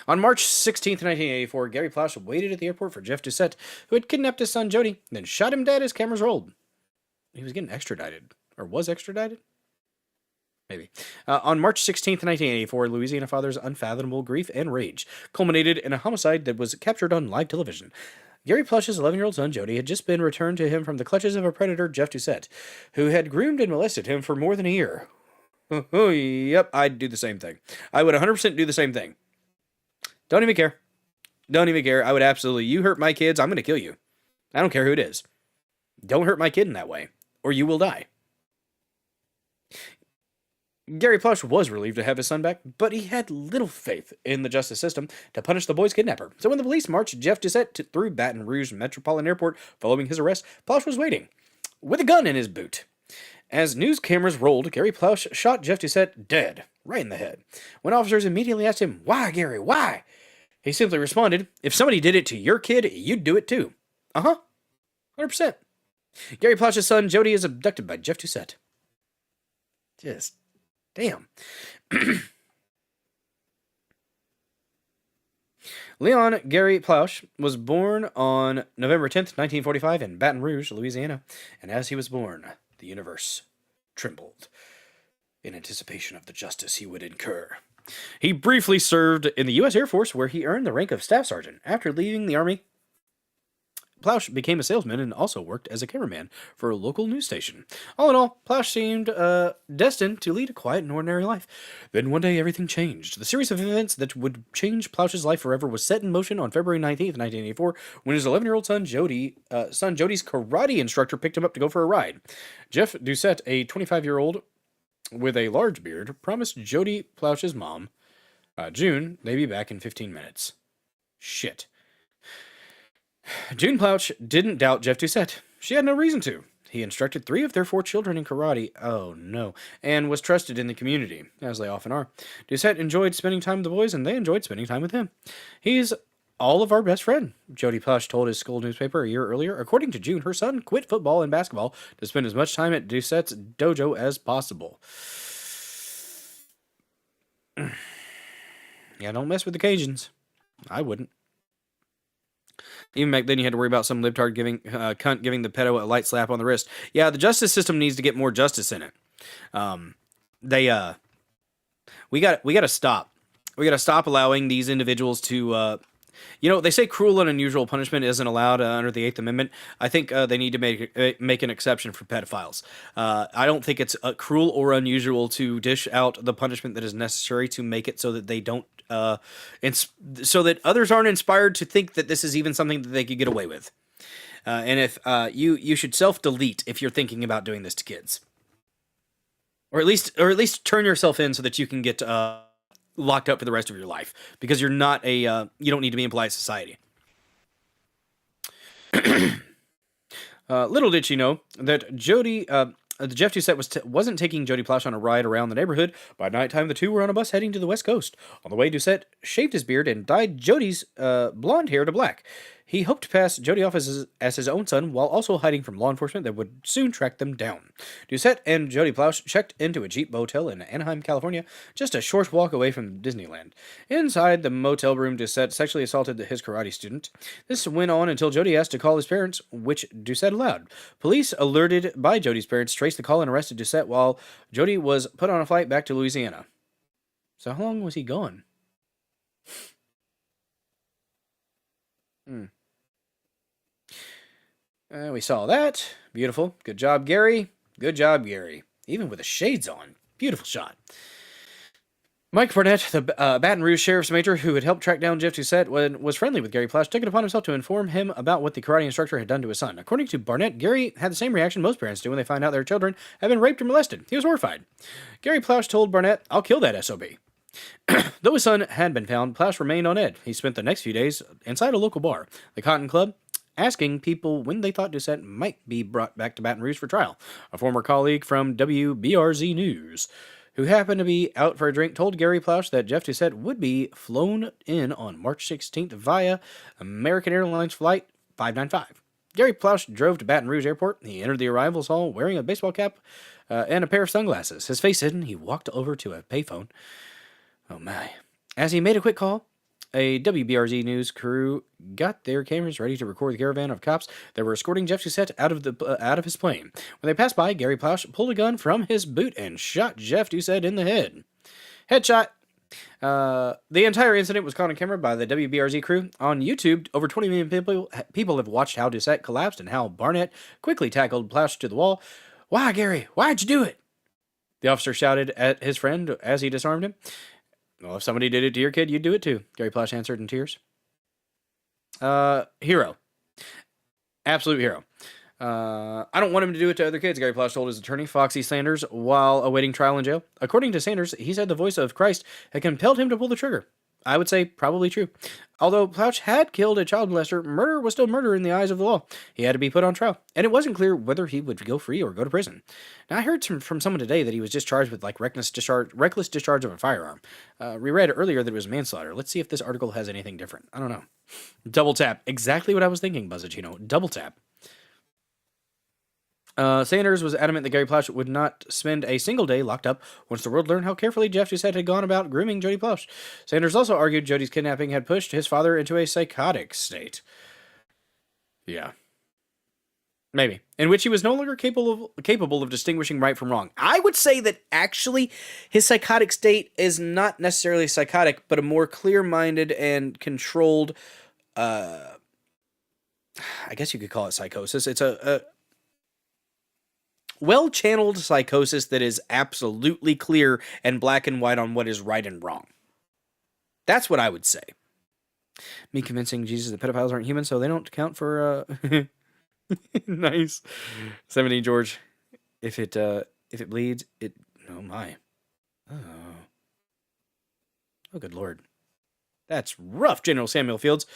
On March 16th, 1984, Gary Plausch waited at the airport for Jeff Doucette, who had kidnapped his son Jody, then shot him dead as cameras rolled. he was getting extradited, or was extradited? Maybe. On March 16th, 1984, Louisiana father's unfathomable grief and rage culminated in a homicide that was captured on live television. Gary Plush's 11-year-old son, Jody, had just been returned to him from the clutches of a predator, Jeff Doucette, who had groomed and molested him for more than a year. Oh, yep, I'd do the same thing. I would 100% do the same thing. Don't even care. Don't even care. I would absolutely. You hurt my kids, I'm going to kill you. I don't care who it is. Don't hurt my kid in that way, or you will die. Gary Plush was relieved to have his son back, but he had little faith in the justice system to punish the boy's kidnapper. So when the police marched Jeff Doucette through Baton Rouge Metropolitan Airport following his arrest, Plush was waiting, with a gun in his boot. As news cameras rolled, Gary Plush shot Jeff Doucette dead, right in the head. When officers immediately asked him, "Why, Gary, why?" he simply responded, "If somebody did it to your kid, you'd do it too." 100%. Gary Plush's son, Jody, is abducted by Jeff Doucette. Just... damn. Leon Gary Plush was born on November 10th, 1945 in Baton Rouge, Louisiana. And as he was born, the universe trembled in anticipation of the justice he would incur. He briefly served in the U.S. Air Force, where he earned the rank of Staff Sergeant. After leaving the Army, Plush became a salesman and also worked as a cameraman for a local news station. All in all, Plush seemed destined to lead a quiet and ordinary life. Then one day everything changed. The series of events that would change Plush's life forever was set in motion on February 19th, 1984, when his 11-year-old son Jody's karate instructor picked him up to go for a ride. Jeff Doucette, a 25-year-old with a large beard, promised Jody Plush's mom, June, they'd be back in 15 minutes. Shit. June Plush didn't doubt Jeff Doucette. She had no reason to. He instructed 3 of their 4 children in karate, oh no, and was trusted in the community, as they often are. Doucette enjoyed spending time with the boys, and they enjoyed spending time with him. He's all of our best friend, Jody Plush told his school newspaper a year earlier. According to June, her son quit football and basketball to spend as much time at Doucette's dojo as possible. Yeah, don't mess with the Cajuns. I wouldn't. Even back then, you had to worry about some libtard cunt giving the pedo a light slap on the wrist. Yeah, the justice system needs to get more justice in it. We got to stop. We got to stop allowing these individuals to. They say cruel and unusual punishment isn't allowed under the 8th Amendment. I think they need to make an exception for pedophiles. I don't think it's cruel or unusual to dish out the punishment that is necessary to make it so that they don't, so that others aren't inspired to think that this is even something that they could get away with. And if you should self-delete if you're thinking about doing this to kids, or at least turn yourself in so that you can get locked up for the rest of your life, because you're not you don't need to be in polite society. Little did she know that Jeff Doucette wasn't taking Jody Plush on a ride around the neighborhood. By nighttime, the two were on a bus heading to the West Coast. On the way, Doucette shaved his beard and dyed Jody's blonde hair to black. He hoped to pass Jody off as his own son, while also hiding from law enforcement that would soon track them down. Doucette and Jody Plush checked into a Jeep motel in Anaheim, California, just a short walk away from Disneyland. Inside the motel room, Doucette sexually assaulted his karate student. This went on until Jody asked to call his parents, which Doucette allowed. Police, alerted by Jody's parents, traced the call and arrested Doucette while Jody was put on a flight back to Louisiana. So how long was he gone? We saw that. Beautiful. Good job, Gary. Good job, Gary. Even with the shades on. Beautiful shot. Mike Barnett, the Baton Rouge Sheriff's Major who had helped track down Jeff Doucette, was friendly with Gary Plush, took it upon himself to inform him about what the karate instructor had done to his son. According to Barnett, Gary had the same reaction most parents do when they find out their children have been raped or molested. He was horrified. Gary Plush told Barnett, "I'll kill that SOB." Though his son had been found, Plush remained on edge. He spent the next few days inside a local bar, the Cotton Club, asking people when they thought Doucette might be brought back to Baton Rouge for trial. A former colleague from WBRZ News, who happened to be out for a drink, told Gary Plush that Jeff Doucette would be flown in on March 16th via American Airlines Flight 595. Gary Plush drove to Baton Rouge Airport. He entered the arrivals hall wearing a baseball cap and a pair of sunglasses. His face hidden, he walked over to a payphone. Oh my. As he made a quick call, A WBRZ news crew got their cameras ready to record the caravan of cops that were escorting Jeff Doucette out of his plane. When they passed by, Gary Plausch pulled a gun from his boot and shot Jeff Doucette in the head. Headshot. The entire incident was caught on camera by the WBRZ crew. On YouTube, over 20 million people have watched how Doucette collapsed and how Barnett quickly tackled Plausch to the wall. Why, Gary? Why'd you do it? The officer shouted at his friend as he disarmed him. Well, if somebody did it to your kid, you'd do it too, Gary Plausch answered in tears. Hero. Absolute hero. I don't want him to do it to other kids, Gary Plausch told his attorney, Foxy Sanders, while awaiting trial in jail. According to Sanders, he said the voice of Christ had compelled him to pull the trigger. I would say probably true. Although Plausch had killed a child molester, murder was still murder in the eyes of the law. He had to be put on trial, and it wasn't clear whether he would go free or go to prison. Now, I heard from someone today that he was just charged with reckless discharge of a firearm. We read earlier that it was manslaughter. Let's see if this article has anything different. I don't know. Double tap. Exactly what I was thinking, Buzzachino. Double tap. Sanders was adamant that Gary Plausch would not spend a single day locked up once the world learned how carefully Jeff Doucette had gone about grooming Jody Plausch. Sanders also argued Jody's kidnapping had pushed his father into a psychotic state. Yeah. Maybe. In which he was no longer capable of distinguishing right from wrong. I would say that actually his psychotic state is not necessarily psychotic, but a more clear-minded and controlled, I guess you could call it psychosis. It's a well-channeled psychosis that is absolutely clear and black and white on what is right and wrong. That's what I would say. Me convincing Jesus that pedophiles aren't human, so they don't count for, nice. 17 George. If it bleeds, it, oh my. Oh, good Lord. That's rough, General Samuel Fields.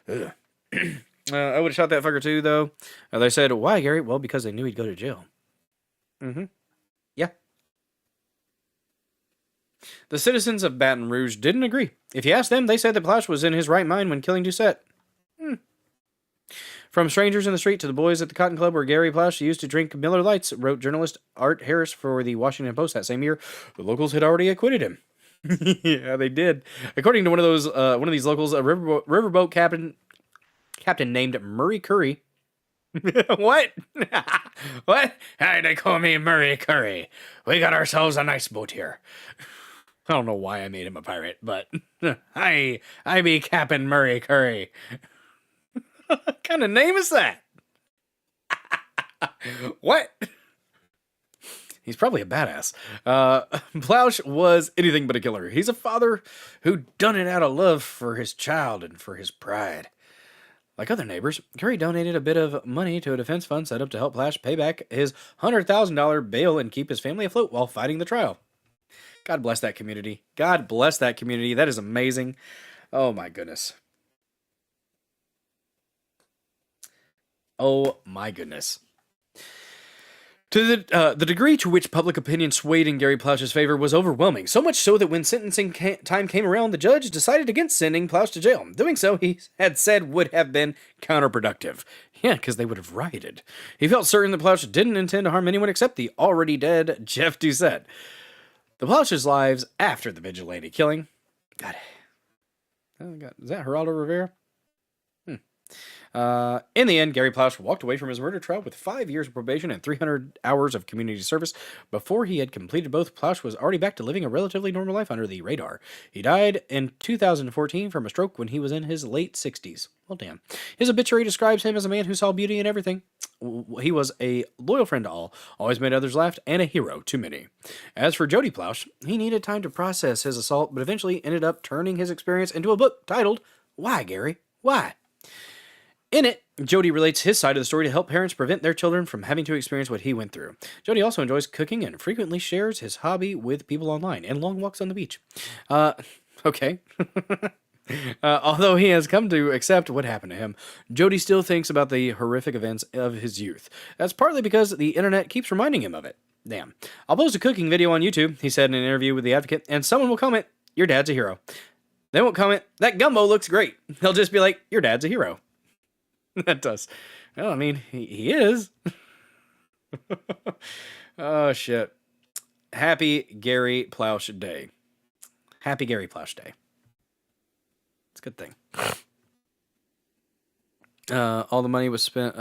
I would have shot that fucker too, though. They said, why, Gary? Well, because they knew he'd go to jail. Yeah. The citizens of Baton Rouge didn't agree. If you asked them, they said that Plausch was in his right mind when killing Doucette. From strangers in the street to the boys at the Cotton Club where Gary Plausch used to drink Miller Lights, wrote journalist Art Harris for the Washington Post that same year. The locals had already acquitted him. Yeah, they did. According to one of these locals, a riverboat captain named Murray Curry. What? What? Hey, they call me Murray Curry. We got ourselves a nice boat here. I don't know why I made him a pirate, but I be Captain Murray Curry. What kind of name is that? What? He's probably a badass. Plausch was anything but a killer. He's a father who done it out of love for his child and for his pride. Like other neighbors, Curry donated a bit of money to a defense fund set up to help Plausch pay back his $100,000 bail and keep his family afloat while fighting the trial. God bless that community. God bless that community. That is amazing. Oh my goodness. Oh my goodness. To the degree to which public opinion swayed in Gary Plausch's favor was overwhelming, so much so that when sentencing time came around, the judge decided against sending Plausch to jail. Doing so, he had said, would have been counterproductive. Yeah, because they would have rioted. He felt certain that Plausch didn't intend to harm anyone except the already dead Jeff Doucette. The Plausch's lives after the vigilante killing. God. Oh God. Is that Geraldo Rivera? In the end, Gary Plausch walked away from his murder trial with 5 years of probation and 300 hours of community service. Before he had completed both, Plausch was already back to living a relatively normal life under the radar. He died in 2014 from a stroke when he was in his late 60s. Well, damn. His obituary describes him as a man who saw beauty in everything. He was a loyal friend to all, always made others laugh, and a hero to many. As for Jody Plausch, he needed time to process his assault, but eventually ended up turning his experience into a book titled, Why, Gary? Why? In it, Jody relates his side of the story to help parents prevent their children from having to experience what he went through. Jody also enjoys cooking and frequently shares his hobby with people online and long walks on the beach. Okay. Although he has come to accept what happened to him, Jody still thinks about the horrific events of his youth. That's partly because the internet keeps reminding him of it. Damn. I'll post a cooking video on YouTube, he said in an interview with The Advocate, and someone will comment, your dad's a hero. They won't comment, that gumbo looks great. They'll just be like, your dad's a hero. That does. Well, I mean, he is. Oh, shit. Happy Gary Plausch Day. Happy Gary Plausch Day. a good thing. All the money was spent.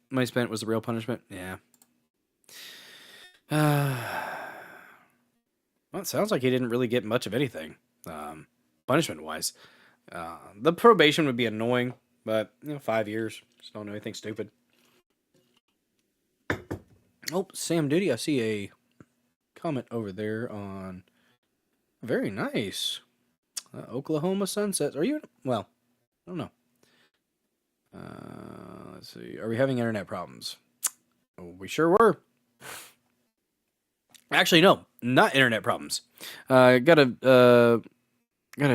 Money spent was the real punishment. Yeah. Well, it sounds like he didn't really get much of anything, punishment-wise. The probation would be annoying, but 5 years. Just don't do anything stupid. Oh, Sam Duty, I see a comment over there on. Very nice. Oklahoma sunsets. Are you? Well, I don't know. Let's see. Are we having internet problems? Oh, we sure were. Actually, no, not internet problems. Gotta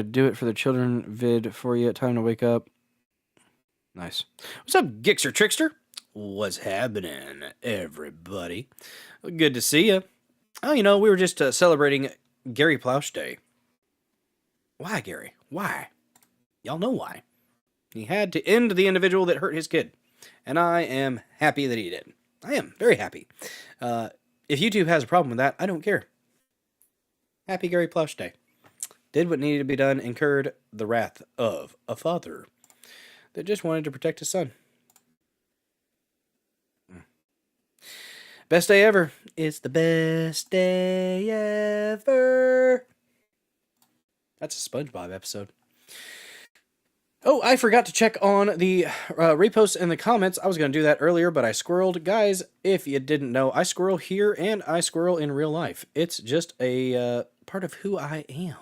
do it for the children vid for you. Time to wake up. Nice. What's up, Gixer Trickster? What's happening, everybody? Good to see you. Oh, we were just celebrating Gary Plausch Day. Why, Gary? Why? Y'all know why. He had to end the individual that hurt his kid. And I am happy that he did. I am very happy. If YouTube has a problem with that, I don't care. Happy Gary Plausch Day. Did what needed to be done, incurred the wrath of a father that just wanted to protect his son. Best day ever. It's the best day ever. That's a SpongeBob episode. Oh, I forgot to check on the reposts and the comments. I was going to do that earlier, but I squirreled. Guys, if you didn't know, I squirrel here and I squirrel in real life. It's just a part of who I am.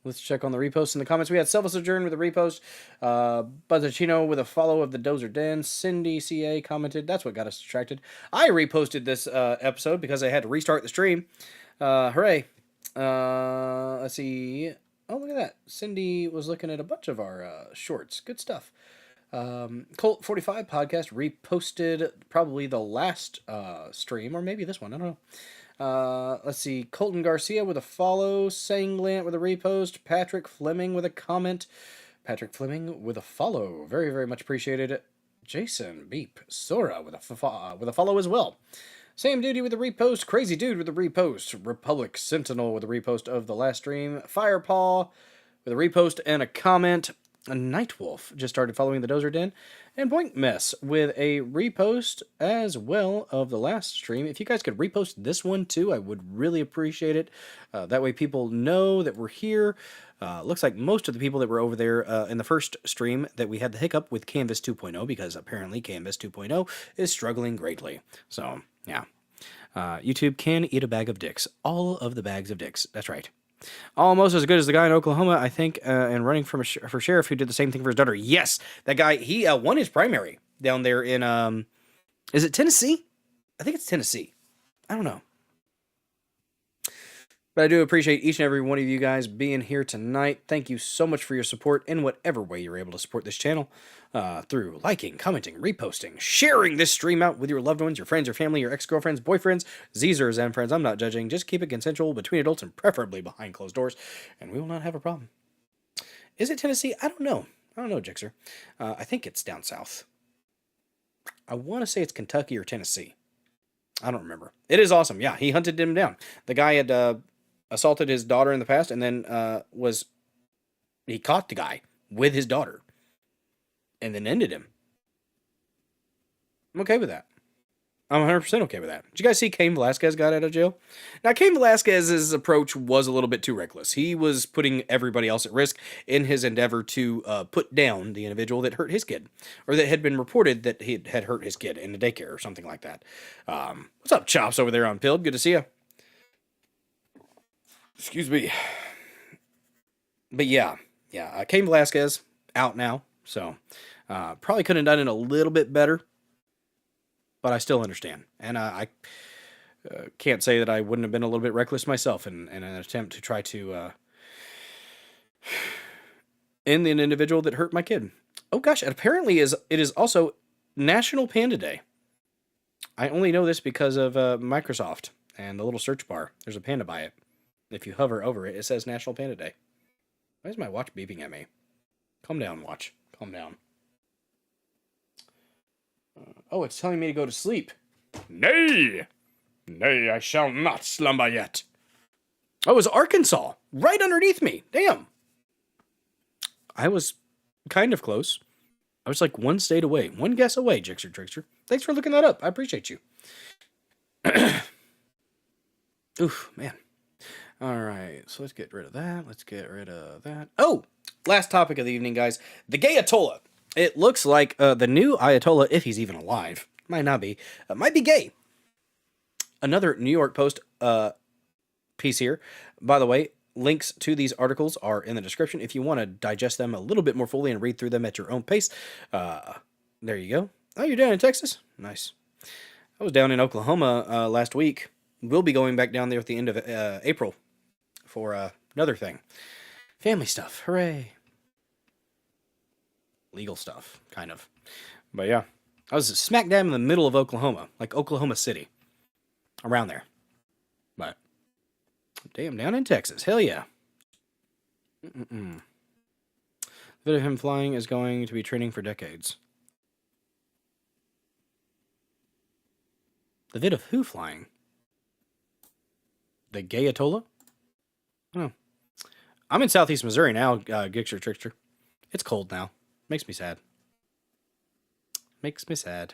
Let's check on the reposts and the comments. We had Selva Sojourn with a repost. Buzzacino with a follow of the Dozer Den. Cindy CA commented. That's what got us distracted. I reposted this episode because I had to restart the stream. Hooray. Let's see. Oh, look at that. Cindy was looking at a bunch of our shorts. Good stuff. Colt 45 podcast reposted probably the last stream, or maybe this one. I don't know. Let's see. Colton Garcia with a follow. Sanglant with a repost. Patrick Fleming with a comment. Patrick Fleming with a follow. Very, very much appreciated. Jason Beep Sora with a follow as well. Sam Duty with a repost. Crazy Dude with a repost. Republic Sentinel with a repost of the last stream. Firepaw with a repost and a comment. Nightwolf just started following the Dozer Den. And Boink Mess with a repost as well of the last stream. If you guys could repost this one too, I would really appreciate it. That way people know that we're here. Looks like most of the people that were over there in the first stream that we had the hiccup with Canvas 2.0, because apparently Canvas 2.0 is struggling greatly. So, yeah. YouTube can eat a bag of dicks. All of the bags of dicks. That's right. Almost as good as the guy in Oklahoma, I think, and running for sheriff who did the same thing for his daughter. Yes, that guy, he won his primary down there in, is it Tennessee? I think it's Tennessee. I don't know. But I do appreciate each and every one of you guys being here tonight. Thank you so much for your support in whatever way you're able to support this channel. Through liking, commenting, reposting, sharing this stream out with your loved ones, your friends, your family, your ex-girlfriends, boyfriends, Zers, and friends. I'm not judging. Just keep it consensual between adults and preferably behind closed doors, and we will not have a problem. Is it Tennessee? I don't know. I don't know, Jixer. I think it's down south. I want to say it's Kentucky or Tennessee. I don't remember. It is awesome. Yeah, he hunted him down. The guy had assaulted his daughter in the past, and then he caught the guy with his daughter and then ended him. I'm okay with that. I'm 100% okay with that. Did you guys see Cain Velasquez got out of jail? Now, Cain Velasquez's approach was a little bit too reckless. He was putting everybody else at risk in his endeavor to put down the individual that hurt his kid, or that had been reported that he had hurt his kid in a daycare or something like that. What's up, Chops, over there on Pilled? Good to see you. Excuse me. But yeah. Cain Velasquez out now, so probably could have done it a little bit better, but I still understand. And I can't say that I wouldn't have been a little bit reckless myself in an attempt to try to end an individual that hurt my kid. Oh gosh, and apparently it is also National Panda Day. I only know this because of Microsoft and the little search bar. There's a panda by it. If you hover over it, it says National Panda Day. Why is my watch beeping at me? Calm down, watch. Calm down. Oh, it's telling me to go to sleep. Nay! Nay, I shall not slumber yet. Oh, it was Arkansas. Right underneath me. Damn. I was kind of close. I was like one state away, one guess away, Jixer Trickster. Thanks for looking that up. I appreciate you. Oof, man. All right, so let's get rid of that. Let's get rid of that. Oh, last topic of the evening, guys. The gay Ayatollah. It looks like the new Ayatollah, if he's even alive, might not be, might be gay. Another New York Post piece here. By the way, links to these articles are in the description if you want to digest them a little bit more fully and read through them at your own pace. There you go. Oh, you're down in Texas? Nice. I was down in Oklahoma last week. We'll be going back down there at the end of April for another thing. Family stuff. Hooray. Legal stuff, kind of. But yeah, I was smack dab in the middle of Oklahoma, like Oklahoma City. Around there. But, damn, down in Texas. Hell yeah. The video of him flying is going to be training for decades. The vid of who flying? The gay Ayatollah? Oh. I'm in southeast Missouri now, Gixer Trickster. It's cold now. Makes me sad. Makes me sad.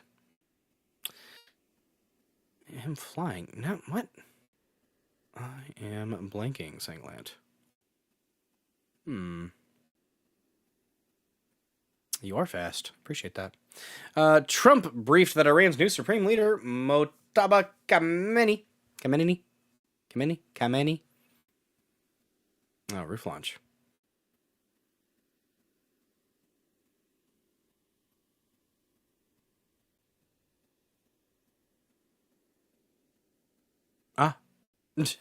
Him flying. No, what? I am blanking, Sanglant. You are fast. Appreciate that. Trump briefed that Iran's new supreme leader, Mojtaba Khamenei. Oh, roof launch. Nice,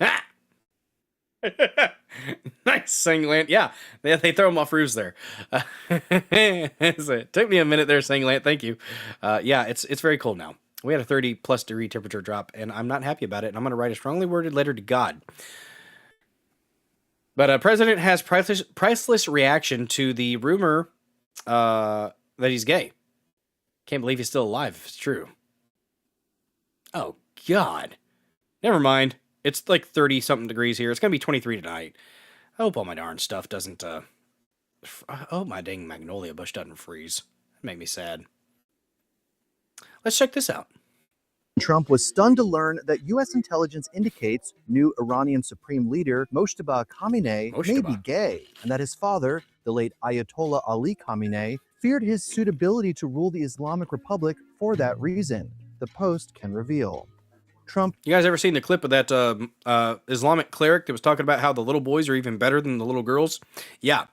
Sanglant. Yeah, they throw them off roofs there. It took me a minute there, Sanglant. Thank you. Yeah, it's very cold now. We had a 30+ degree temperature drop, and I'm not happy about it. And I'm going to write a strongly worded letter to God. But President has priceless reaction to the rumor that he's gay. Can't believe he's still alive if it's true. Oh, God. Never mind. It's like 30-something degrees here. It's going to be 23 tonight. I hope all my darn stuff doesn't, I hope my dang magnolia bush doesn't freeze. That'd make me sad. Let's check this out. Trump was stunned to learn that U.S. intelligence indicates new Iranian Supreme Leader Mojtaba Khamenei may be gay, and that his father, the late Ayatollah Ali Khamenei, feared his suitability to rule the Islamic Republic for that reason. The Post can reveal. Trump. You guys ever seen the clip of that Islamic cleric that was talking about how the little boys are even better than the little girls? Yeah.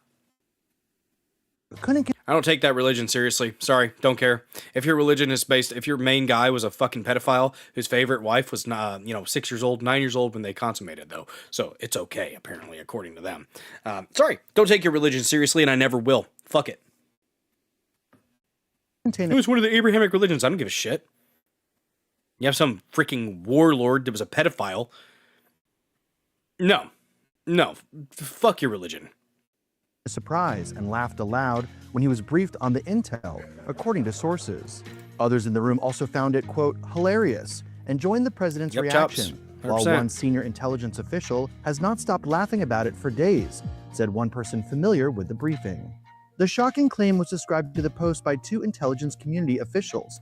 I don't take that religion seriously. Sorry, don't care. If your religion is based, if your main guy was a fucking pedophile whose favorite wife was, 6 years old, 9 years old when they consummated, though. So it's okay, apparently, according to them. Sorry, don't take your religion seriously, and I never will. Fuck it. It was one of the Abrahamic religions. I don't give a shit. You have some freaking warlord that was a pedophile. No. Fuck your religion. Surprise and laughed aloud when he was briefed on the intel, according to sources. Others in the room also found it, quote, hilarious, and joined the president's reaction, while one senior intelligence official has not stopped laughing about it for days, said one person familiar with the briefing. The shocking claim was described to the Post by two intelligence community officials.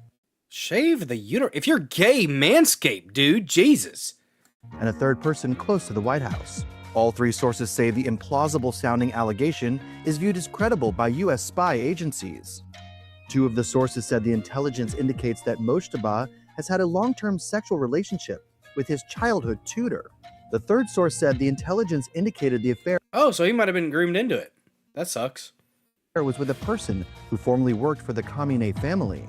Shave the uterus. If you're gay, manscape, dude. Jesus. And a third person close to the White House. All three sources say the implausible-sounding allegation is viewed as credible by U.S. spy agencies. Two of the sources said the intelligence indicates that Mojtaba has had a long-term sexual relationship with his childhood tutor. The third source said the intelligence indicated the affair. Oh, so he might have been groomed into it. That sucks. Was with a person who formerly worked for the Khamenei family.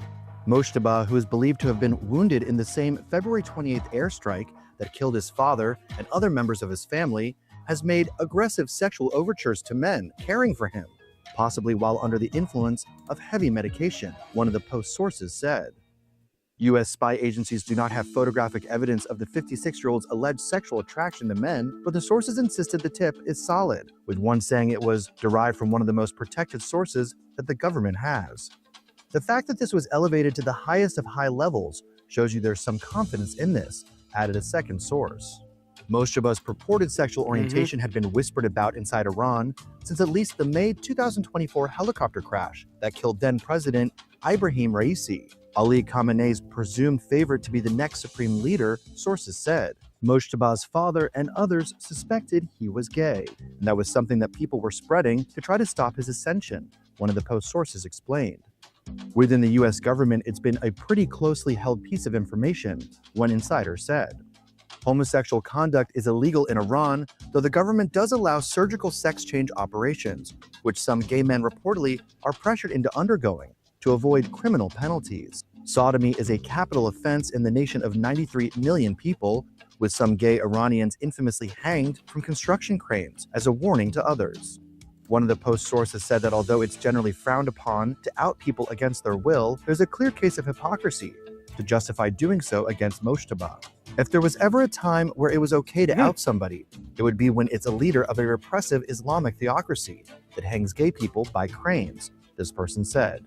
Mojtaba, who is believed to have been wounded in the same February 28th airstrike that killed his father and other members of his family, has made aggressive sexual overtures to men caring for him, possibly while under the influence of heavy medication, one of the Post sources said. U.S. spy agencies do not have photographic evidence of the 56-year-old's alleged sexual attraction to men, but the sources insisted the tip is solid, with one saying it was derived from one of the most protected sources that the government has. The fact that this was elevated to the highest of high levels shows you there's some confidence in this, added a second source. Mojtaba's purported sexual orientation had been whispered about inside Iran since at least the May 2024 helicopter crash that killed then-President Ibrahim Raisi, Ali Khamenei's presumed favorite to be the next supreme leader, sources said. Mojtaba's father and others suspected he was gay, and that was something that people were spreading to try to stop his ascension, one of the Post sources explained. Within the US government, it's been a pretty closely held piece of information, one insider said. Homosexual conduct is illegal in Iran, though the government does allow surgical sex change operations, which some gay men reportedly are pressured into undergoing to avoid criminal penalties. Sodomy is a capital offense in the nation of 93 million people, with some gay Iranians infamously hanged from construction cranes as a warning to others. One of the Post sources said that although it's generally frowned upon to out people against their will, there's a clear case of hypocrisy to justify doing so against Mojtaba. If there was ever a time where it was okay to out somebody, it would be when it's a leader of a repressive Islamic theocracy that hangs gay people by cranes, this person said.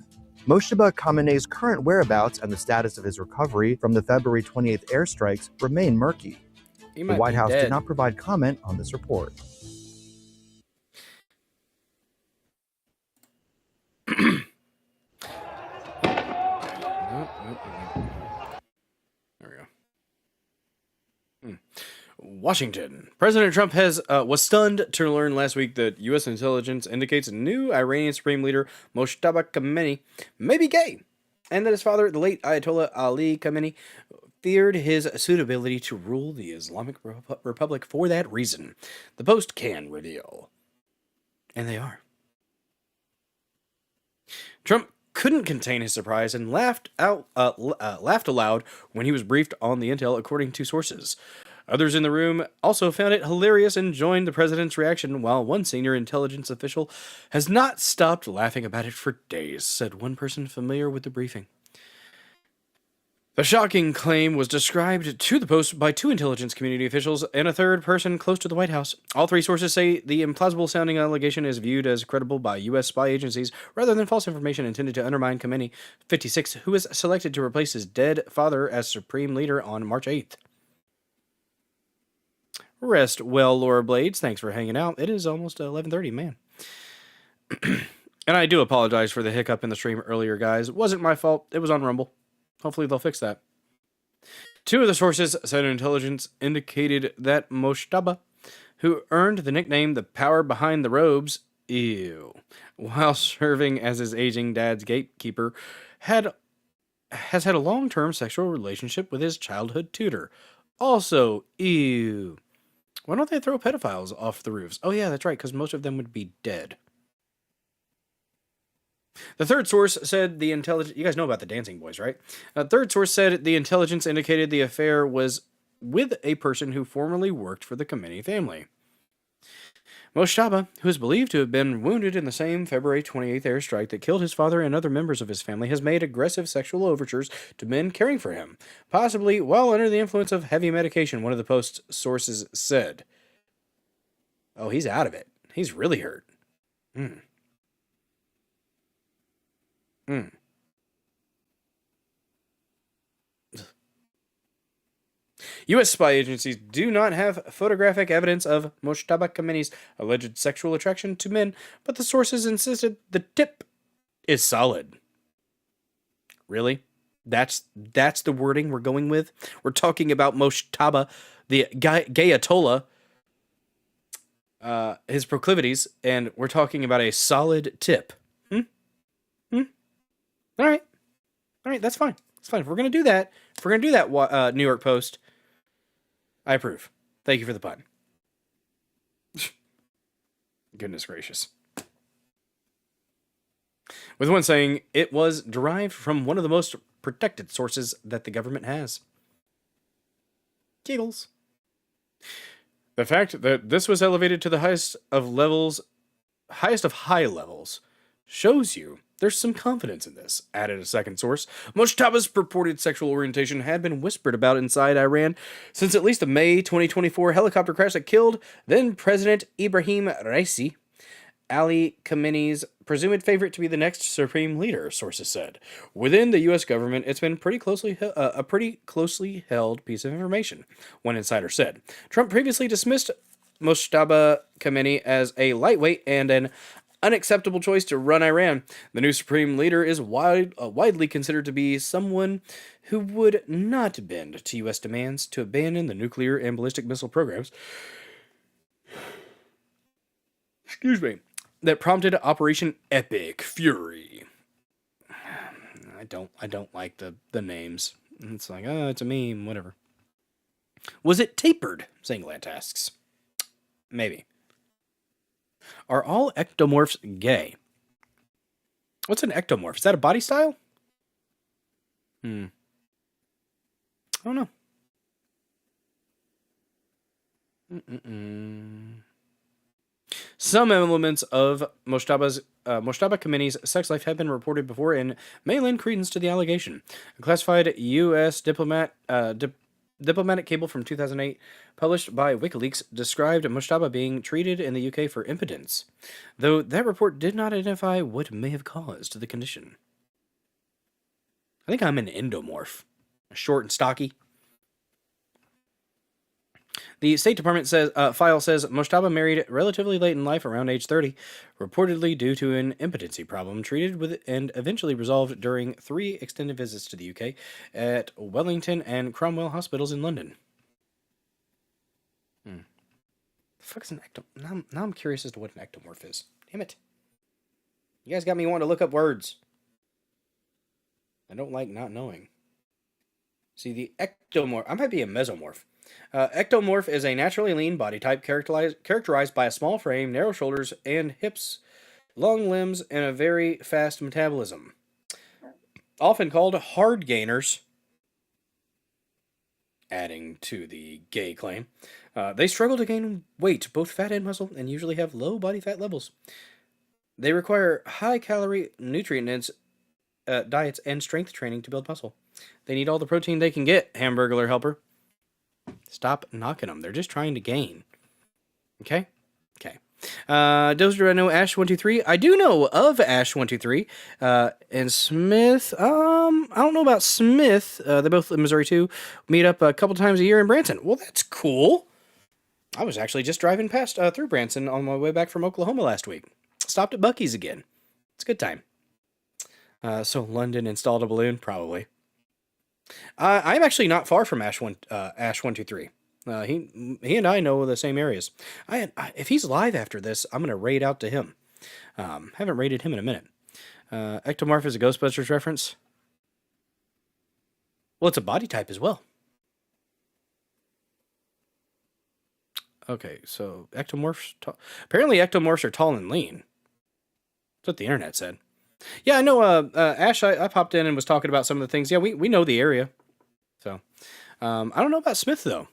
Mojtaba Khamenei's current whereabouts and the status of his recovery from the February 28th airstrikes remain murky. The White House did not provide comment on this report. Washington. President Trump was stunned to learn last week that U.S. intelligence indicates new Iranian Supreme Leader Mojtaba Khamenei may be gay, and that his father, the late Ayatollah Ali Khamenei, feared his suitability to rule the Islamic Republic for that reason. The Post can reveal. And they are. Trump couldn't contain his surprise and laughed aloud when he was briefed on the intel, according to sources. Others in the room also found it hilarious and joined the president's reaction, while one senior intelligence official has not stopped laughing about it for days, said one person familiar with the briefing. The shocking claim was described to the Post by two intelligence community officials and a third person close to the White House. All three sources say the implausible-sounding allegation is viewed as credible by U.S. spy agencies rather than false information intended to undermine Khamenei, 56, who was selected to replace his dead father as supreme leader on March 8th. Rest well, Laura Blades. Thanks for hanging out. It is almost 11:30, man. And I do apologize for the hiccup in the stream earlier, guys. It wasn't my fault. It was on Rumble. Hopefully they'll fix that. Two of the sources said intelligence indicated that Mojtaba, who earned the nickname the power behind the robes, while serving as his aging dad's gatekeeper, has had a long-term sexual relationship with his childhood tutor. Also, why don't they throw pedophiles off the roofs? Oh yeah, that's right, because most of them would be dead. The third source said the intelligence... You guys know about the Dancing Boys, right? The third source said the intelligence indicated the affair was with a person who formerly worked for the Khamenei family. Mojtaba, who is believed to have been wounded in the same February 28th airstrike that killed his father and other members of his family, has made aggressive sexual overtures to men caring for him, possibly while under the influence of heavy medication, one of the Post's sources said. Oh, he's out of it. He's really hurt. U.S. spy agencies do not have photographic evidence of Mojtaba Khamenei's alleged sexual attraction to men, but the sources insisted the tip is solid. Really? That's the wording we're going with? We're talking about Mojtaba, the Gayatollah, his proclivities, and we're talking about a solid tip. All right, that's fine. It's fine. If we're going to do that, New York Post, I approve. Thank you for the pun. Goodness gracious. With one saying, it was derived from one of the most protected sources that the government has. Giggles. The fact that this was elevated to the highest of high levels, shows you there's some confidence in this, added a second source. Mojtaba's purported sexual orientation had been whispered about inside Iran since at least the May 2024 helicopter crash that killed then-President Ibrahim Raisi. Ali Khamenei's presumed favorite to be the next supreme leader, sources said. Within the U.S. government, it's been a pretty closely held piece of information, one insider said. Trump previously dismissed Mojtaba Khamenei as a lightweight and an unacceptable choice to run Iran. The new supreme leader is widely considered to be someone who would not bend to U.S. demands to abandon the nuclear and ballistic missile programs. Excuse me. That prompted Operation Epic Fury. I don't like the names. It's like, oh, it's a meme, whatever. Was it tapered? Singlet asks. Maybe. Are all ectomorphs gay? What's an ectomorph? Is that a body style? I don't know. Some elements of Mojtaba Khamenei's sex life have been reported before and may lend credence to the allegation. A classified U.S. diplomatic cable from 2008, published by WikiLeaks, described Mojtaba being treated in the UK for impotence, though that report did not identify what may have caused the condition. I think I'm an endomorph. Short and stocky. The State Department file says Mojtaba married relatively late in life, around age 30, reportedly due to an impotency problem, treated with and eventually resolved during 3 extended visits to the UK at Wellington and Cromwell hospitals in London. The fuck's an ectomorph? Now I'm curious as to what an ectomorph is. Damn it. You guys got me wanting to look up words. I don't like not knowing. See, the ectomorph... I might be a mesomorph. Ectomorph is a naturally lean body type characterized by a small frame, narrow shoulders and hips, long limbs, and a very fast metabolism. Often called hard gainers, adding to the gay claim. They struggle to gain weight, both fat and muscle, and usually have low body fat levels. They require high-calorie, nutrient-dense diets and strength training to build muscle. They need all the protein they can get, Hamburglar helper. Stop knocking them. They're just trying to gain. Okay? Okay. Do I know Ash123? I do know of Ash123. And Smith, I don't know about Smith. They both live in Missouri too. Meet up a couple times a year in Branson. Well, that's cool. I was actually just driving past through Branson on my way back from Oklahoma last week. Stopped at Buc-ee's again. It's a good time. So London installed a balloon? Probably. I'm actually not far from Ash123. He and I know the same areas. If he's live after this, I'm going to raid out to him. Haven't raided him in a minute. Ectomorph is a Ghostbusters reference. Well, it's a body type as well. Okay, so ectomorphs... Apparently ectomorphs are tall and lean. That's what the internet said. Yeah, I know, Ash, I popped in and was talking about some of the things. Yeah, we know the area. So, I don't know about Smith, though.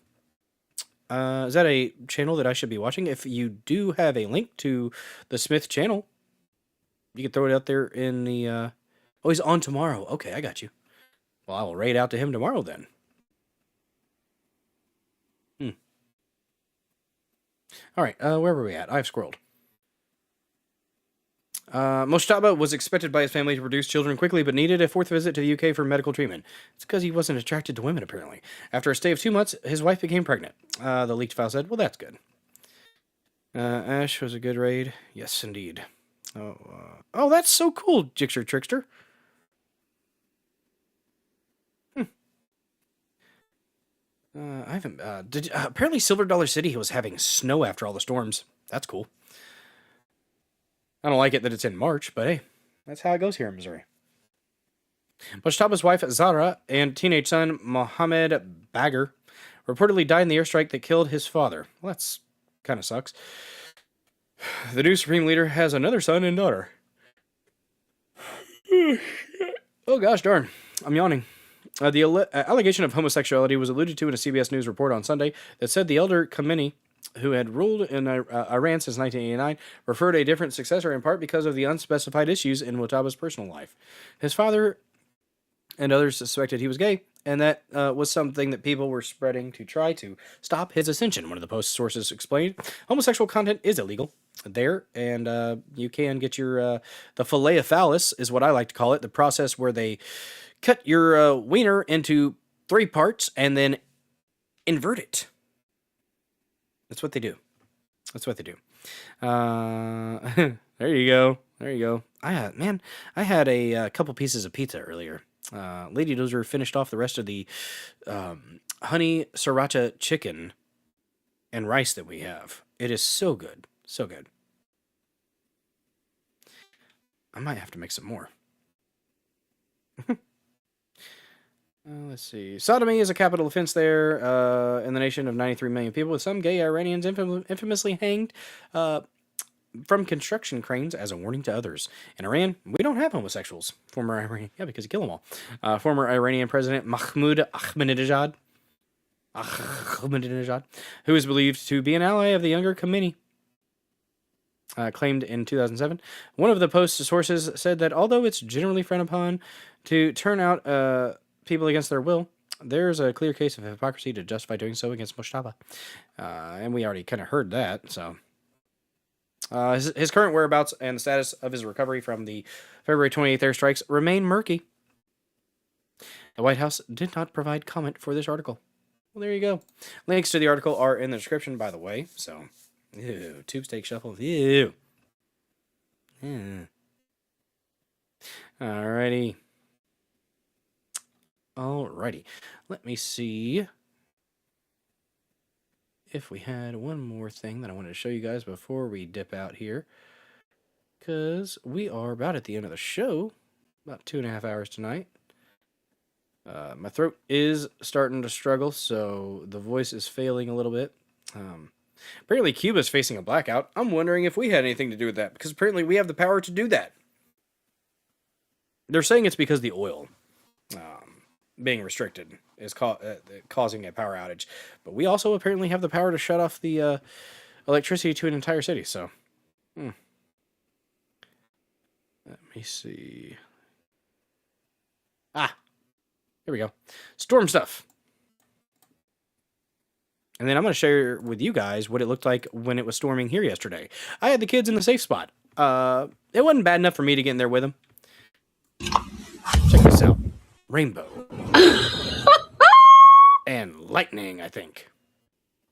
Is that a channel that I should be watching? If you do have a link to the Smith channel, you can throw it out there in the, Oh, he's on tomorrow. Okay, I got you. Well, I will raid out to him tomorrow, then. All right, where were we at? I've scrolled. Mojtaba was expected by his family to produce children quickly, but needed a 4th visit to the UK for medical treatment. It's because he wasn't attracted to women, apparently. After a stay of 2 months, his wife became pregnant. The leaked file said, well, that's good. Ash was a good raid. Yes, indeed. Oh, that's so cool, Jixer Trickster. I haven't... apparently Silver Dollar City was having snow after all the storms. That's cool. I don't like it that it's in March, but hey, that's how it goes here in Missouri. Mojtaba's wife, Zahra, and teenage son, Mohammed Bagger, reportedly died in the airstrike that killed his father. Well, that's kind of sucks. The new supreme leader has another son and daughter. Oh, gosh darn. I'm yawning. The allegation of homosexuality was alluded to in a CBS News report on Sunday that said the elder Khamenei, who had ruled in Iran since 1989, preferred a different successor in part because of the unspecified issues in Mojtaba's personal life. His father and others suspected he was gay, and that was something that people were spreading to try to stop his ascension. One of the post sources explained, homosexual content is illegal there, and you can get your, the fillet of phallus is what I like to call it, the process where they cut your wiener into 3 parts and then invert it. That's what they do. That's what they do. There you go. There you go. I had a couple pieces of pizza earlier. Lady Dozer finished off the rest of the honey sriracha chicken and rice that we have. It is so good. So good. I might have to make some more. Let's see. Sodomy is a capital offense there in the nation of 93 million people, with some gay Iranians infamously hanged from construction cranes as a warning to others. In Iran, we don't have homosexuals. Former Iranian, because you kill them all. Former Iranian President Mahmoud Ahmadinejad, who is believed to be an ally of the younger Khomeini, claimed in 2007. One of the Post's sources said that although it's generally frowned upon to turn out people against their will, there's a clear case of hypocrisy to justify doing so against Mustafa. And we already kind of heard that, so... his current whereabouts and the status of his recovery from the February 28th airstrikes remain murky. The White House did not provide comment for this article. Well, there you go. Links to the article are in the description, by the way. So, ew, tube steak shuffle. Ew. Alrighty. Alrighty. Let me see if we had one more thing that I wanted to show you guys before we dip out here, because we are about at the end of the show, about 2.5 hours tonight. My throat is starting to struggle, so the voice is failing a little bit. Apparently Cuba's facing a blackout. I'm wondering if we had anything to do with that, because apparently we have the power to do that. They're saying it's because the oil being restricted is causing a power outage. But we also apparently have the power to shut off the electricity to an entire city, so... Let me see... Here we go. Storm stuff. And then I'm going to share with you guys what it looked like when it was storming here yesterday. I had the kids in the safe spot. It wasn't bad enough for me to get in there with them. Check this out. Rainbow. And lightning, I think.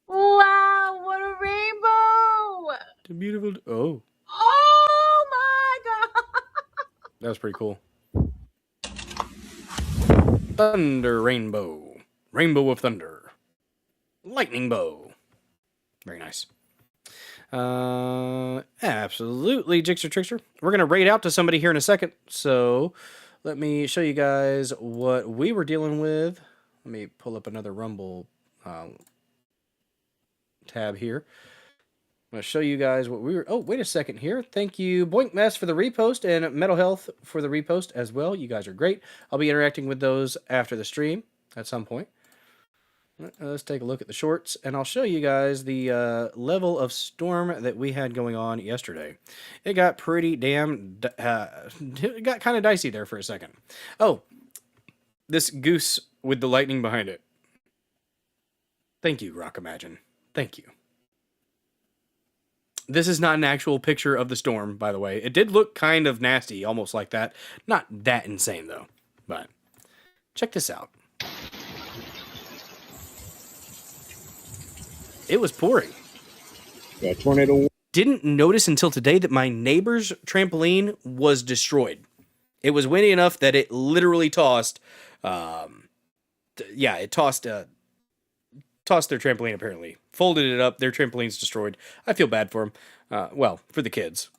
Wow, what a rainbow! It's a beautiful... Oh. Oh my god! That was pretty cool. Thunder rainbow. Rainbow of thunder. Lightning bow. Very nice. Absolutely, Jixer Trickster. We're going to raid out to somebody here in a second, so let me show you guys what we were dealing with. Let me pull up another Rumble tab here. I'm going to show you guys what we were... Oh, wait a second here. Thank you, Boink Mess, for the repost, and Mental Health for the repost as well. You guys are great. I'll be interacting with those after the stream at some point. Let's take a look at the shorts, and I'll show you guys the level of storm that we had going on yesterday. It got pretty damn... it got kind of dicey there for a second. Oh, this goose with the lightning behind it. Thank you, Rock Imagine. Thank you. This is not an actual picture of the storm, by the way. It did look kind of nasty, almost like that. Not that insane, though. But check this out. It was pouring. Yeah, tornado. Didn't notice until today that my neighbor's trampoline was destroyed. It was windy enough that it literally tossed... it tossed their trampoline, apparently. Folded it up. Their trampoline's destroyed. I feel bad for them. Well, for the kids.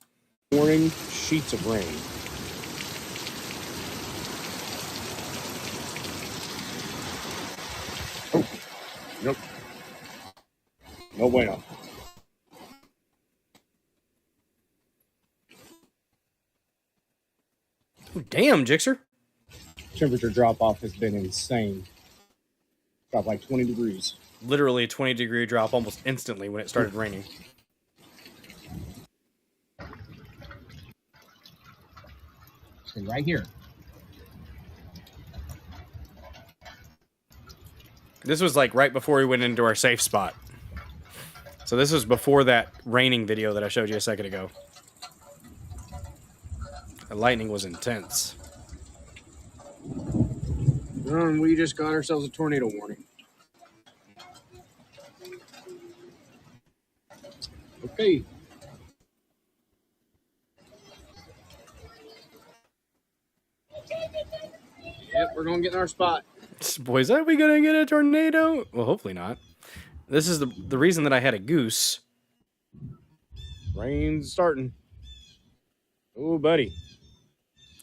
Pouring sheets of rain. Oh, nope. No bueno. Oh, damn, Jixer. Temperature drop-off has been insane. Dropped like 20 degrees. Literally a 20-degree drop almost instantly when it started raining. So right here. This was like right before we went into our safe spot. So this was before that raining video that I showed you a second ago. The lightning was intense. We just got ourselves a tornado warning. Okay. Yep, we're gonna get in our spot. Boys, are we gonna get a tornado? Well, hopefully not. This is the reason that I had a goose. Rain's starting. Oh, buddy.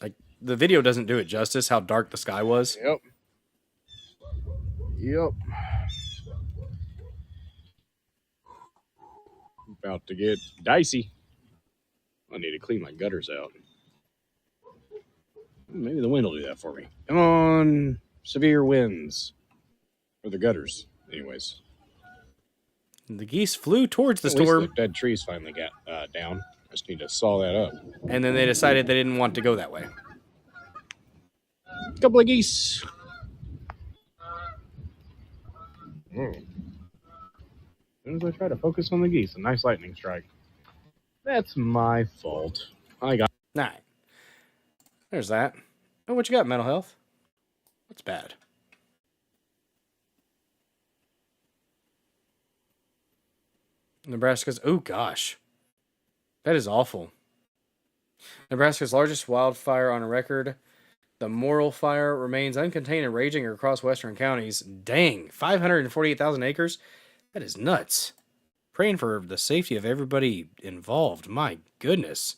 Like, the video doesn't do it justice how dark the sky was. Yep. Yep. About to get dicey. I need to clean my gutters out. Maybe the wind will do that for me. Come on. Severe winds. Or the gutters, anyways. The geese flew towards the At least storm. the dead trees finally got down. I just need to saw that up. And then they decided they didn't want to go that way. Couple of geese. As soon as I try to focus on the geese, a nice lightning strike. That's my fault. I got. Nah. There's that. Oh, what you got, mental health? What's bad? Nebraska's. Oh, gosh. That is awful. Nebraska's largest wildfire on record. The Morrill fire remains uncontained and raging across western counties. Dang. 548,000 acres? That is nuts. Praying for the safety of everybody involved. My goodness.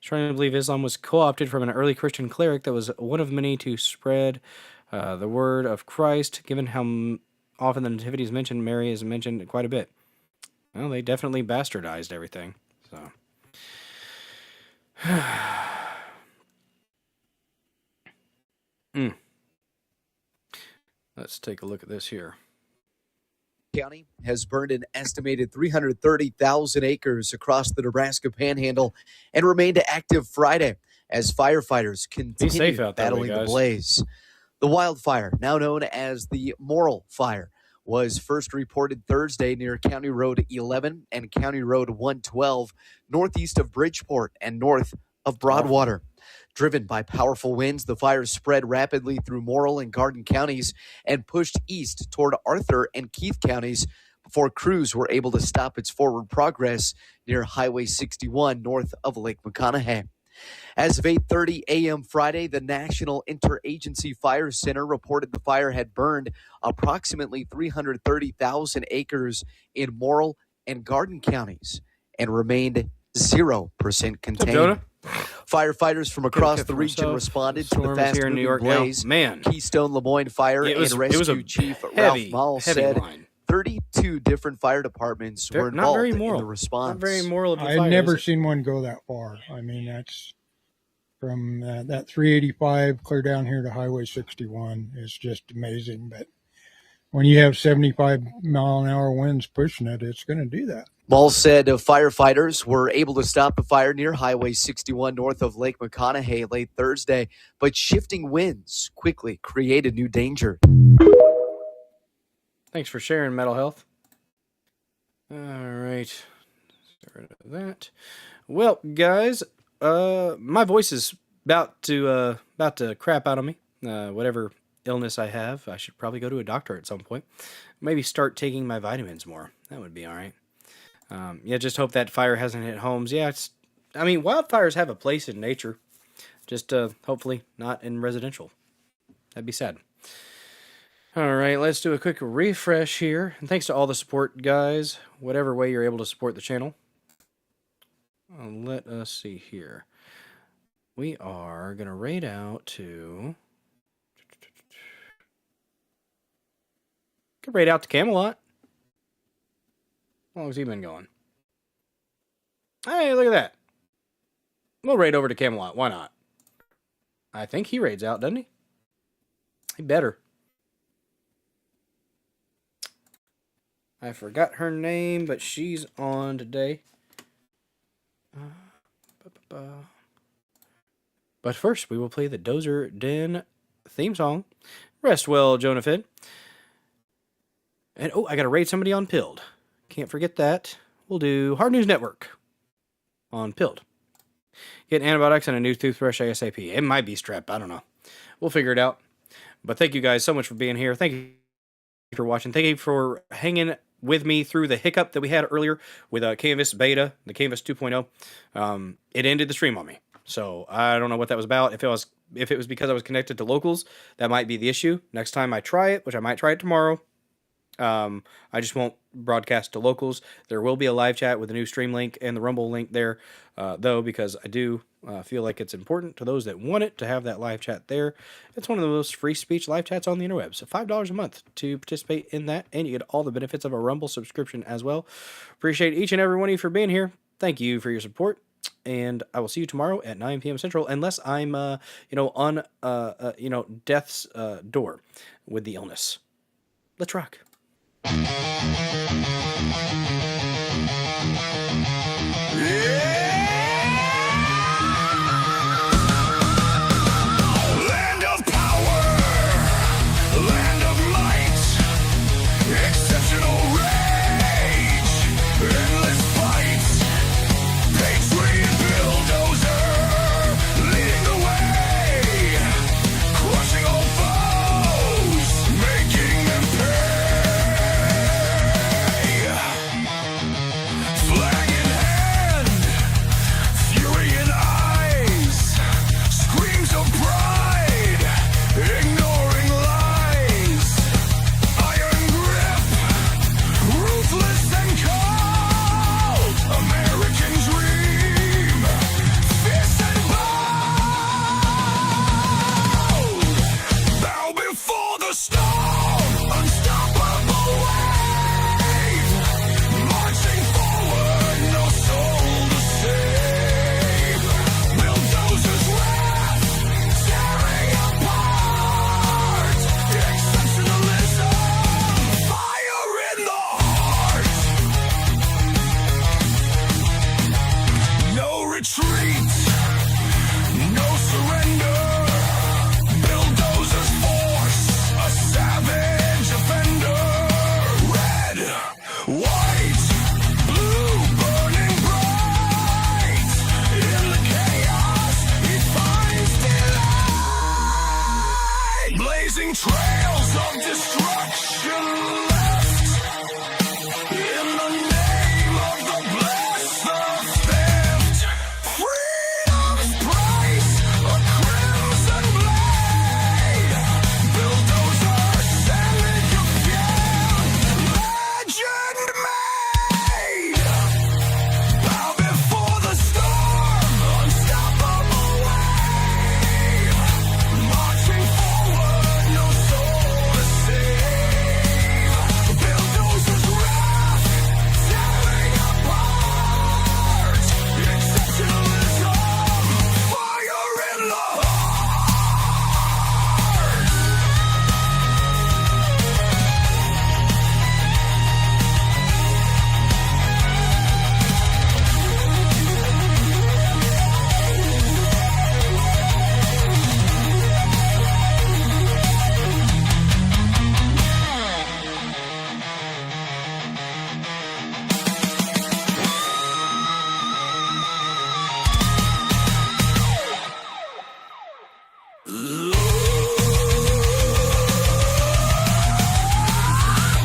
Trying to believe Islam was co-opted from an early Christian cleric that was one of many to spread the word of Christ. Given how often the Nativity is mentioned, Mary is mentioned quite a bit. Well, they definitely bastardized everything. So, Let's take a look at this here. County has burned an estimated 330,000 acres across the Nebraska Panhandle and remained active Friday as firefighters continue battling the blaze. The wildfire, now known as the Morrill Fire, was first reported Thursday near County Road 11 and County Road 112, northeast of Bridgeport and north of Broadwater. Driven by powerful winds, the fire spread rapidly through Morrill and Garden counties and pushed east toward Arthur and Keith counties before crews were able to stop its forward progress near Highway 61 north of Lake McConaughey. As of 8:30 a.m. Friday, the National Interagency Fire Center reported the fire had burned approximately 330,000 acres in Morrill and Garden counties and remained 0% contained. Firefighters from across the region responded to the fast-moving blaze. Keystone Lemoyne Fire and Rescue Chief Ralph Mall said 32 different fire departments were involved in the response. Not very moral of the I've fire, never is it? seen one go that far. I mean, that's from that 385 clear down here to Highway 61 is just amazing. But when you have 75-mile-an-hour winds pushing it, it's going to do that. Mall said firefighters were able to stop the fire near Highway 61 north of Lake McConaughey late Thursday, but shifting winds quickly created new danger. Thanks for sharing, Mental Health. All right. Get rid of that. Well, guys, my voice is about to crap out on me. Whatever illness I have, I should probably go to a doctor at some point. Maybe start taking my vitamins more. That would be all right. Just hope that fire hasn't hit homes. Yeah, wildfires have a place in nature. Just hopefully not in residential. That'd be sad. All right, let's do a quick refresh here. And thanks to all the support, guys. Whatever way you're able to support the channel. Let us see here. We are going to raid out to... Could raid out to Camelot. How long has he been going? Hey, look at that. We'll raid over to Camelot. Why not? I think he raids out, doesn't he? He better. I forgot her name, but she's on today. But first, we will play the Dozer Den theme song. Rest well, Jonathan. And, oh, I got to rate somebody on Pilled. Can't forget that. We'll do Hard News Network on Pilled. Get antibiotics and a new toothbrush ASAP. It might be strep. I don't know. We'll figure it out. But thank you guys so much for being here. Thank you for watching. Thank you for hanging with me through the hiccup that we had earlier with Canvas Beta, the Canvas 2.0. It ended the stream on me. So I don't know what that was about. If it was because I was connected to locals, that might be the issue. Next time I try it, which I might try it tomorrow, I just won't broadcast to locals. There will be a live chat with a new stream link and the Rumble link there, though, because I do feel like it's important to those that want it to have that live chat there. It's one of the most free speech live chats on the interweb. So $5 a month to participate in that, and you get all the benefits of a Rumble subscription as well. Appreciate each and every one of you for being here. Thank you for your support. And I will see you tomorrow at 9 p.m. Central, unless I'm, on, death's door with the illness. Let's rock. Land of power, land of might, exceptional rage, endless fight, patriot bulldozer, leading the way, crushing all foes, making them pay. Flag in hand, fury in eyes, screams of pride, ignoring lies, iron grip, ruthless and cold, American dream, fierce and bold, bow before the storm, unstoppable wave, marching forward, no soul to save, bulldozers wrath, tearing apart, exceptionalism, fire in the heart, no retreat, no surrender, bulldozers force, a savage offender, red, white, blue, burning bright, in the chaos he finds delight, blazing trails of destruction left, in the name of the blessed of theft, freedom's price, a crimson blade, bulldozer, savage again, legend made, bow before the storm, unstoppable wave, marching forward, no soul to save, bulldozers wrath, tearing apart, exceptionalism, fire in the heart.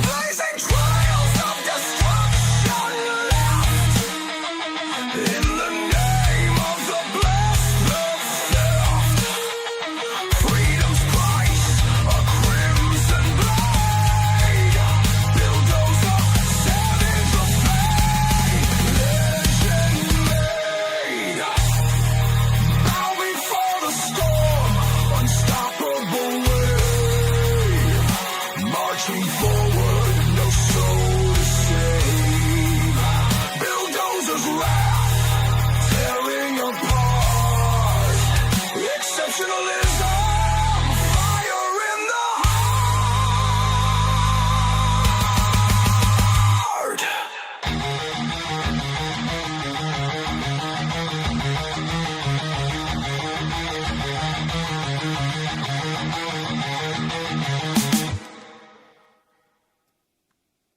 Blazing trails of destruction left, in the name of the blessed of theft, freedom's price, a crimson blade, bulldozer, savage of fate, legend made, bow before the storm, unstoppable wave, marching forward, no soul to save, bulldozers wrath,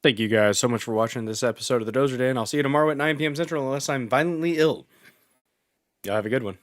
Thank you guys so much for watching this episode of the Dozer Day, and I'll see you tomorrow at 9 p.m. Central unless I'm violently ill. Y'all have a good one.